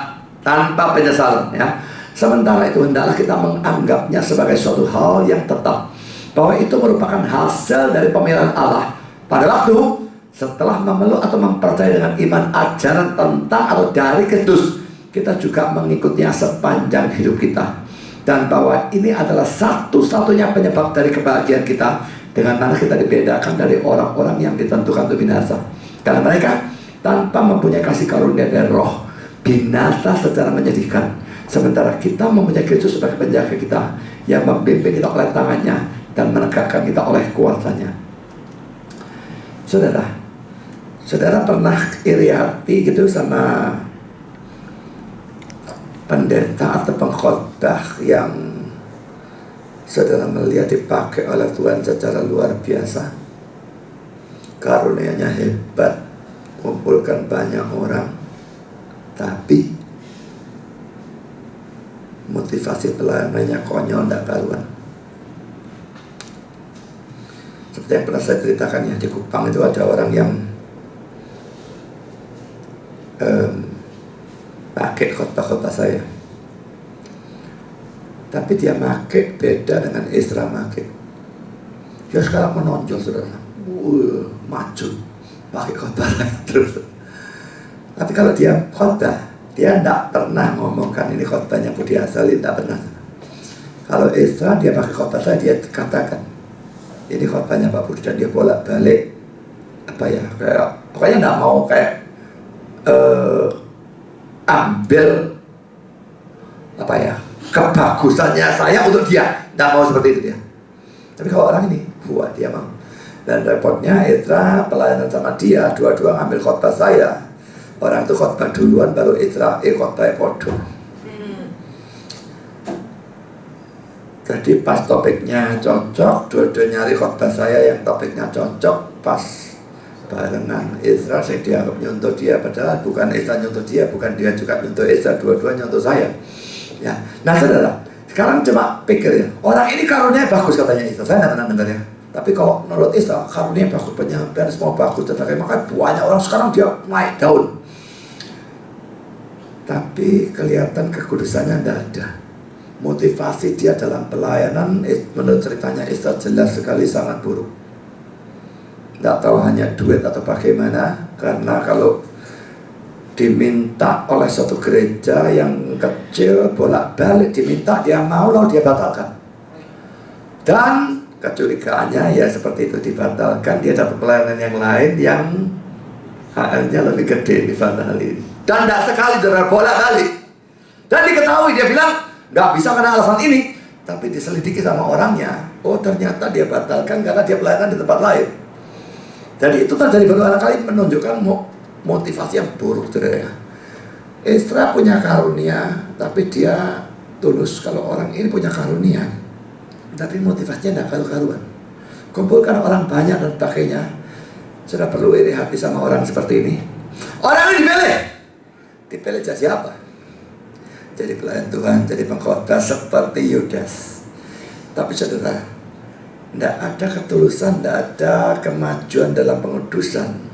tanpa penyesalan ya. Sementara itu hendaklah kita menganggapnya sebagai suatu hal yang tetap, bahwa itu merupakan hasil dari pemilihan Allah pada waktu setelah memeluk atau mempercayai dengan iman ajaran tentang atau dari Kristus, kita juga mengikutinya sepanjang hidup kita. Dan bahwa ini adalah satu-satunya penyebab dari kebahagiaan kita, dengan mana kita dibedakan dari orang-orang yang ditentukan untuk binasa. Karena mereka tanpa mempunyai kasih karunia dan roh, binasa secara menyedihkan. Sementara kita mempunyai Kristus sebagai penjaga kita, yang membimbing kita oleh tangannya dan menegakkan kita oleh kuasanya. Saudara, saudara pernah iri hati gitu sama pendeta atau pengkhotbah yang saudara melihat dipakai oleh Tuhan secara luar biasa. Karunia-Nya hebat, kumpulkan banyak orang, tapi motivasi pelayanannya konyol, tidak karuan. Seperti yang pernah saya ceritakan ya, di Kupang itu ada orang yang pakai khotbah-khotbah saya, tapi dia pakai beda dengan Ezra pakai. Dia sekarang menonjol, saudara, maju, pakai khotbah terus. Tapi kalau dia khotbah, dia tidak pernah ngomongkan ini khotbahnya Budi Azali, tidak pernah. Kalau Ezra dia pakai khotbah saya, dia katakan ini khotbahnya Pak Budi, dan dia bolak-balik apa ya, kayak pokoknya tidak mau kayak ambil apa ya, kebagusannya saya untuk dia, tidak mau seperti itu dia. Tapi kalau orang ini buat dia mau. Dan repotnya Ezra pelayanan sama dia, dua-dua ngambil khotbah saya. Orang itu khotbah duluan, baru Ezra khotbah podo. Jadi pas topiknya cocok, dua-dua nyari khotbah saya yang topiknya cocok, pas barengan Ezra saya dianggap nyontoh dia, padahal bukan Ezra nyontoh dia, bukan dia juga nyontoh Ezra, dua-dua nyontoh saya. Ya, nah saudara, sekarang coba pikir ya, orang ini karunia bagus katanya Ezra, saya tidak pernah dengar ya. Tapi kalau menurut Ezra karunia bagus, penyampaian semua bagus, tetapi makanya banyak orang sekarang dia naik daun. Tapi kelihatan kekudusannya tidak ada. Motivasi dia dalam pelayanan menurut ceritanya Ezra jelas sekali sangat buruk. Tidak tahu hanya duit atau bagaimana, karena kalau diminta oleh suatu gereja yang kecil bolak-balik diminta, dia mau, lalu dia batalkan. Dan kecurigaannya ya seperti itu, dibatalkan, dia dapat pelayanan yang lain yang HR-nya lebih gede daripada hal ini. Dan tidak sekali saudara, bolak-balik. Dan diketahui, dia bilang nggak bisa karena alasan ini, tapi diselidiki sama orangnya, oh ternyata dia batalkan karena dia pelayanan di tempat lain. Jadi itu terjadi berulang kali, menunjukkan motivasi yang buruk, saudara. Ezra punya karunia, tapi dia tulus. Kalau orang ini punya karunia, tapi motivasinya tidak karu-karuan. Kumpulkan orang banyak dan sebagainya. Sudah perlu iri hati sama orang seperti ini. Orang ini dipilih jadi siapa? Jadi pelayan Tuhan, jadi pengkhotbah seperti Yudas. Tapi saudara, tidak ada ketulusan, tidak ada kemajuan dalam pengudusan.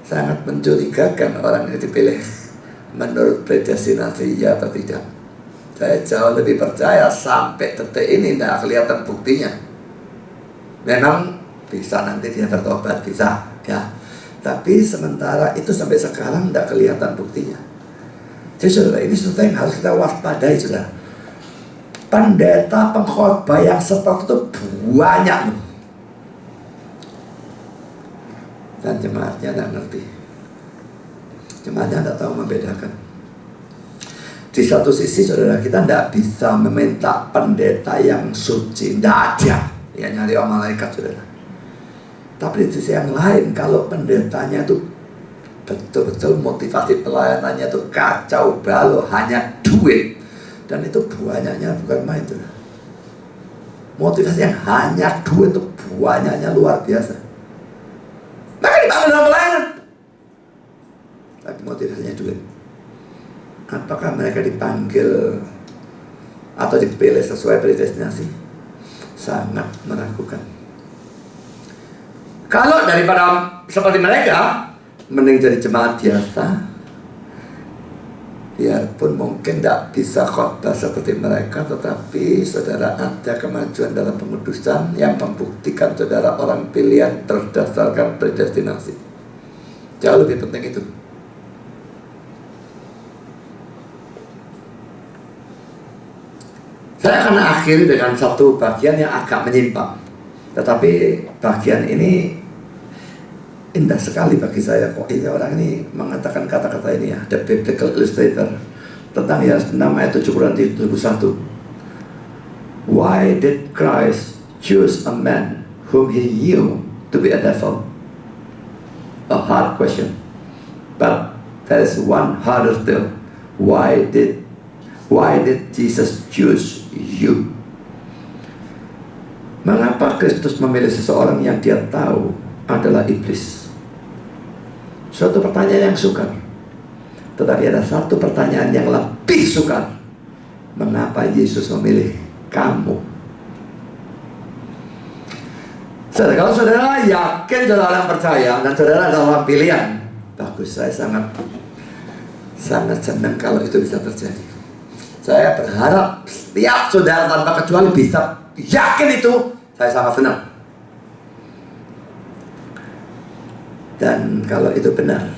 Sangat mencurigakan orang ini dipilih menurut predestinasi ya atau tidak. Saya jauh lebih percaya sampai detik ini tidak kelihatan buktinya. Memang bisa nanti dia bertobat, bisa ya. Tapi sementara itu sampai sekarang tidak kelihatan buktinya. Jadi saudara, ini sesuatu yang harus kita waspadai, saudara. Pendeta pengkhotbah yang seperti itu banyak loh. Dan jemaatnya tidak ngerti. Jemaatnya tidak tahu membedakan. Di satu sisi saudara, kita tidak bisa meminta pendeta yang suci, tidak ada. Ya nyari orang malaikat, saudara. Tapi di sisi yang lain, kalau pendetanya itu betul-betul motivasi pelayanannya itu kacau balau, hanya duit, dan itu banyaknya bukan main, saudara. Motivasi yang hanya duit itu banyaknya luar biasa. Maka dibangun dalam pelayanan, tapi motivasinya duit. Apakah mereka dipanggil atau dipilih sesuai predestinasi? Sangat meragukan. Kalau daripada seperti mereka, mending jadi jemaat biasa. Biarpun mungkin tidak bisa khotbah seperti mereka, tetapi saudara ada kemajuan dalam pengudusan yang membuktikan saudara orang pilihan berdasarkan predestinasi. Jauh lebih penting itu. Saya akan akhiri dengan satu bagian yang agak menyimpang, tetapi bagian ini indah sekali bagi saya. Kok ini orang ini mengatakan kata-kata ini ya, The Biblical Illustrator, tentang Yohanes 6 ayat 70-71. Why did Christ choose a man whom he knew to be a devil? A hard question, but there is one harder still. Why did Jesus choose you? Mengapa Kristus memilih seseorang yang dia tahu adalah iblis? Suatu pertanyaan yang sukar. Tetapi ada satu pertanyaan yang lebih sukar. Mengapa Yesus memilih kamu? Saudara, kalau saudara yakin saudara orang percaya dan saudara adalah orang pilihan, bagus, saya sangat senang kalau itu bisa terjadi. Saya berharap setiap saudara tanpa kecuali bisa yakin itu, saya sangat senang. Dan kalau itu benar,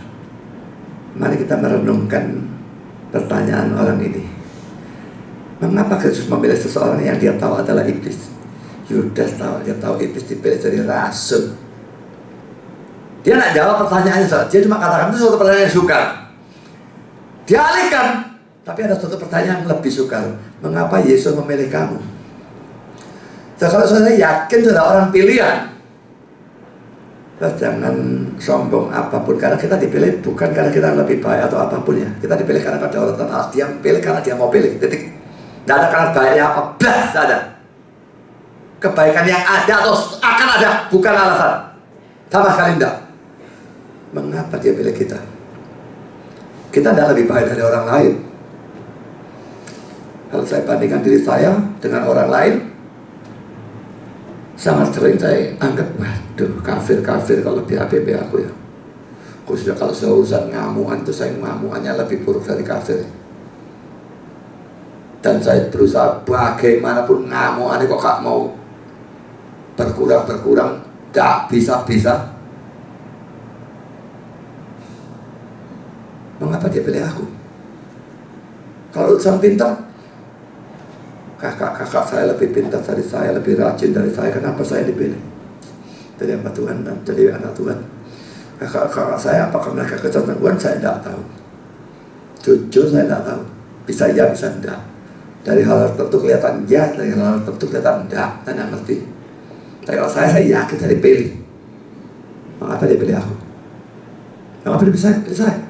mari kita merenungkan pertanyaan orang ini. Mengapa Kristus memilih seseorang yang dia tahu adalah iblis? Yudas dia tahu iblis dipilih jadi rasul. Dia tidak jawab pertanyaannya, dia cuma katakan itu suatu pertanyaan yang sukar. Dialihkan, tapi ada suatu pertanyaan yang lebih sukar. Mengapa Yesus memilih kamu? So, kalau saudara yakin saudara orang pilihan, jangan sombong apapun, karena kita dipilih bukan karena kita lebih baik atau apapun ya. Kita dipilih karena kedaulatan Allah. Dia pilih karena dia mau pilih, titik. Tidak ada karena baiknya apa, blas, ada. Kebaikan yang ada atau akan ada bukan alasan, sama sekali tidak. Mengapa dia pilih kita? Kita tidak lebih baik dari orang lain. Kalau saya bandingkan diri saya dengan orang lain, sangat sering saya anggap, waduh, kafir kalau lebih ABB aku ya. Khususnya kalau seurusan ngamuan itu, saya ngamuannya lebih buruk dari kafir. Dan saya berusaha bagaimanapun ngamuannya kok gak mau berkurang, tak bisa. Mengapa dia pilih aku? Kalau urusan pintar, kakak saya lebih pintar dari saya, lebih rajin dari saya. Kenapa saya dipilih? Jadi hamba Tuhan dan jadi anak Tuhan. Kakak saya apakah mereka kecenderungan? Saya tidak tahu. Jujur saya tidak tahu. Bisa ya, bisa tidak. Dari hal tertentu kelihatan ya, dari hal tertentu kelihatan tidak. Saya tidak ngerti. Tapi kalau saya yakin saya dipilih. Mengapa dia pilih aku? Mengapa dia pilih saya?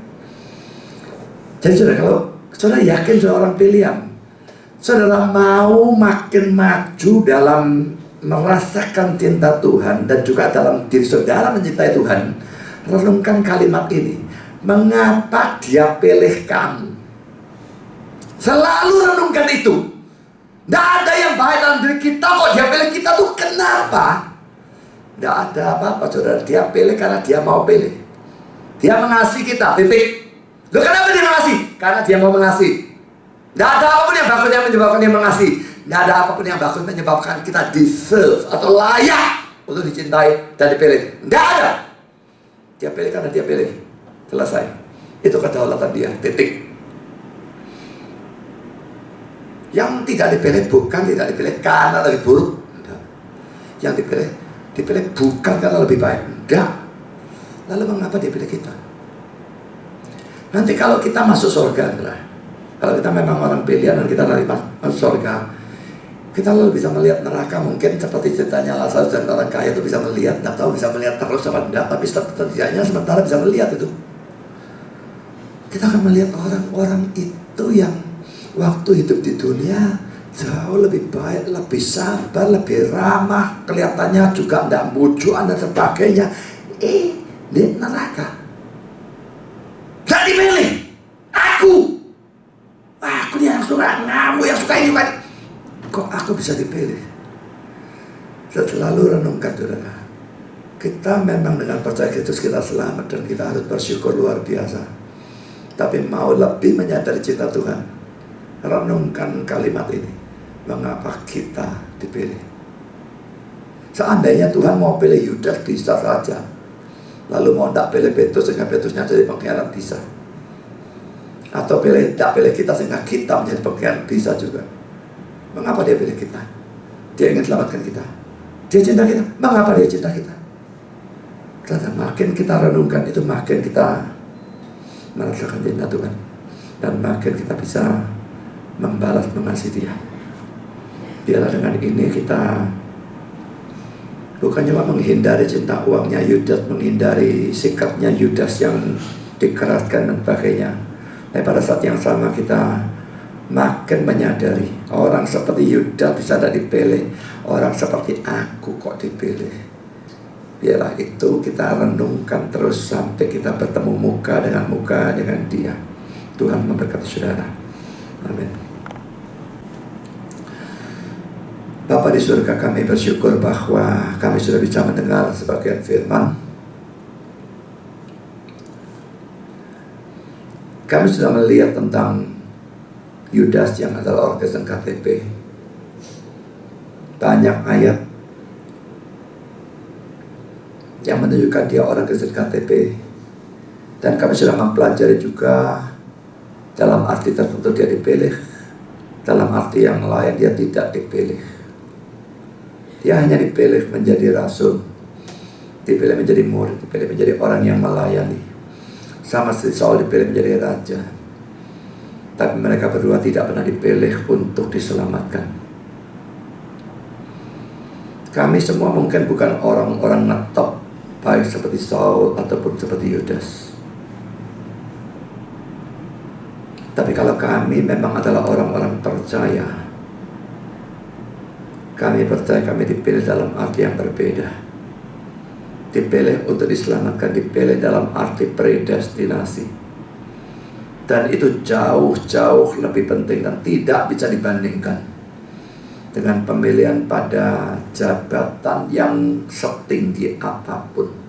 Jadi saudara, kalau saudara yakin saudara orang pilihan, saudara mau makin maju dalam merasakan cinta Tuhan dan juga dalam diri saudara mencintai Tuhan, renungkan kalimat ini. Mengapa dia pilih kamu? Selalu renungkan itu. Tidak ada yang baik dalam diri kita kok dia pilih kita tuh kenapa? Tidak ada apa-apa saudara. Dia pilih karena dia mau pilih. Dia mengasihi kita, titik. Loh, kenapa dia mengasihi? Karena dia mau mengasihi. Tidak ada apapun yang bagus yang menyebabkan dia mengasihi. Tidak ada apapun yang bagus menyebabkan kita deserve atau layak untuk dicintai dan dipilih. Tidak ada. Dia pilih karena dia pilih. Selesai. Itu kedaulatan dia, titik. Yang tidak dipilih bukan tidak dipilih karena lebih buruk. Enggak. Yang dipilih bukan karena lebih baik. Enggak. Lalu mengapa dia pilih kita? Nanti kalau kita masuk surga, kalau kita memang orang pilihan dan kita dari masuk surga, kita lalu bisa melihat neraka mungkin seperti ceritanya Lazarus dan orang kaya itu bisa melihat, tidak tahu bisa melihat terus apa enggak, tapi setidaknya sementara bisa melihat itu. Kita akan melihat orang-orang itu yang waktu hidup di dunia jauh lebih baik, lebih sabar, lebih ramah, kelihatannya juga tidak bujuan dan sebagainya. Di neraka tidak dipilih. Aku dia yang suka ngamu, yang suka ini. Kok aku bisa dipilih? Saya selalu renungkan saudara, kita memang dengan percaya Kristus kita selamat dan kita harus bersyukur luar biasa. Tapi mau lebih menyadari cinta Tuhan, renungkan kalimat ini. Mengapa kita dipilih? Seandainya Tuhan mau pilih Yudas bisa saja. Lalu mau tidak pilih Petrus sehingga Petrusnya jadi pengkhianat bisa. Atau tidak pilih kita sehingga kita menjadi pengkhianat bisa juga. Mengapa dia pilih kita? Dia ingin selamatkan kita. Dia cinta kita. Mengapa dia cinta kita? Karena makin kita renungkan itu, makin kita merasakan cinta Tuhan. Dan makin kita bisa membalas mengasihi dia. Biarlah dengan ini kita bukan cuma menghindari cinta uangnya Yudas, menghindari sikapnya Yudas yang dikeraskan dan sebagainya. Tapi pada saat yang sama kita makin menyadari Orang seperti Yudas bisa ada dipilih. Orang seperti aku kok dipilih. Biarlah itu kita renungkan terus sampai kita bertemu muka dengan Dia. Tuhan memberkati saudara. Amin. Bapa di surga, kami bersyukur bahwa kami sudah bisa mendengar sebagian firman. Kami sudah melihat tentang Yudas yang adalah orang Kristen KTP. Banyak ayat yang menunjukkan dia orang Kristen KTP. Dan kami sudah mempelajari juga dalam arti tertentu dia dipilih, dalam arti yang lain dia tidak dipilih. Dia hanya dipilih menjadi rasul, dipilih menjadi murid, dipilih menjadi orang yang melayani. Sama seperti Saul dipilih menjadi raja. Tapi mereka berdua tidak pernah dipilih untuk diselamatkan. Kami semua mungkin bukan orang-orang ngetop, baik seperti Saul ataupun seperti Yudas. Tapi kalau kami memang adalah orang-orang percaya, kami percaya kami dipilih dalam arti yang berbeda. Dipilih untuk diselamatkan, dipilih dalam arti predestinasi. Dan itu jauh-jauh lebih penting dan tidak bisa dibandingkan dengan pemilihan pada jabatan yang setinggi apapun.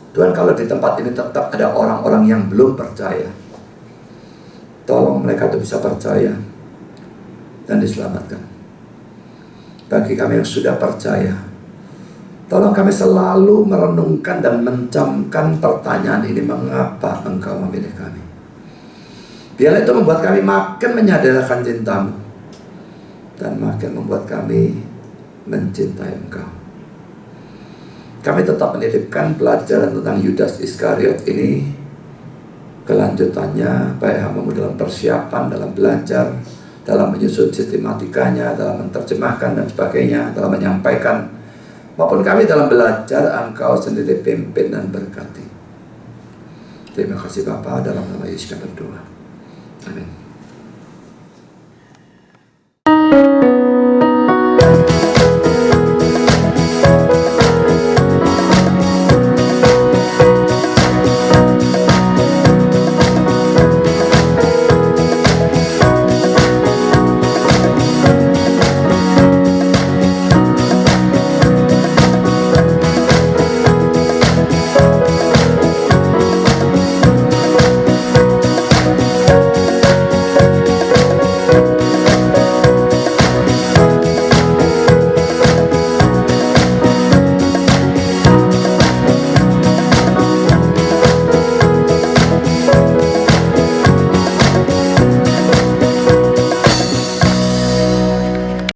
Tuhan, kalau di tempat ini tetap ada orang-orang yang belum percaya, tolong mereka itu bisa percaya dan diselamatkan. Bagi kami yang sudah percaya, tolong kami selalu merenungkan dan mencamkan pertanyaan ini, mengapa Engkau memilih kami? Biarlah itu membuat kami makin menyadari akan cinta-Mu dan makin membuat kami mencintai Engkau. Kami tetap menitipkan pelajaran tentang Yudas Iskariot ini, kelanjutannya baik hamba-Mu dalam persiapan, dalam belajar, dalam menyusun sistematikanya, dalam menerjemahkan dan sebagainya, dalam menyampaikan, maupun kami dalam belajar, Engkau sendiri pimpin dan berkati. Terima kasih Bapa, dalam nama Yesus kami berdoa. Amin.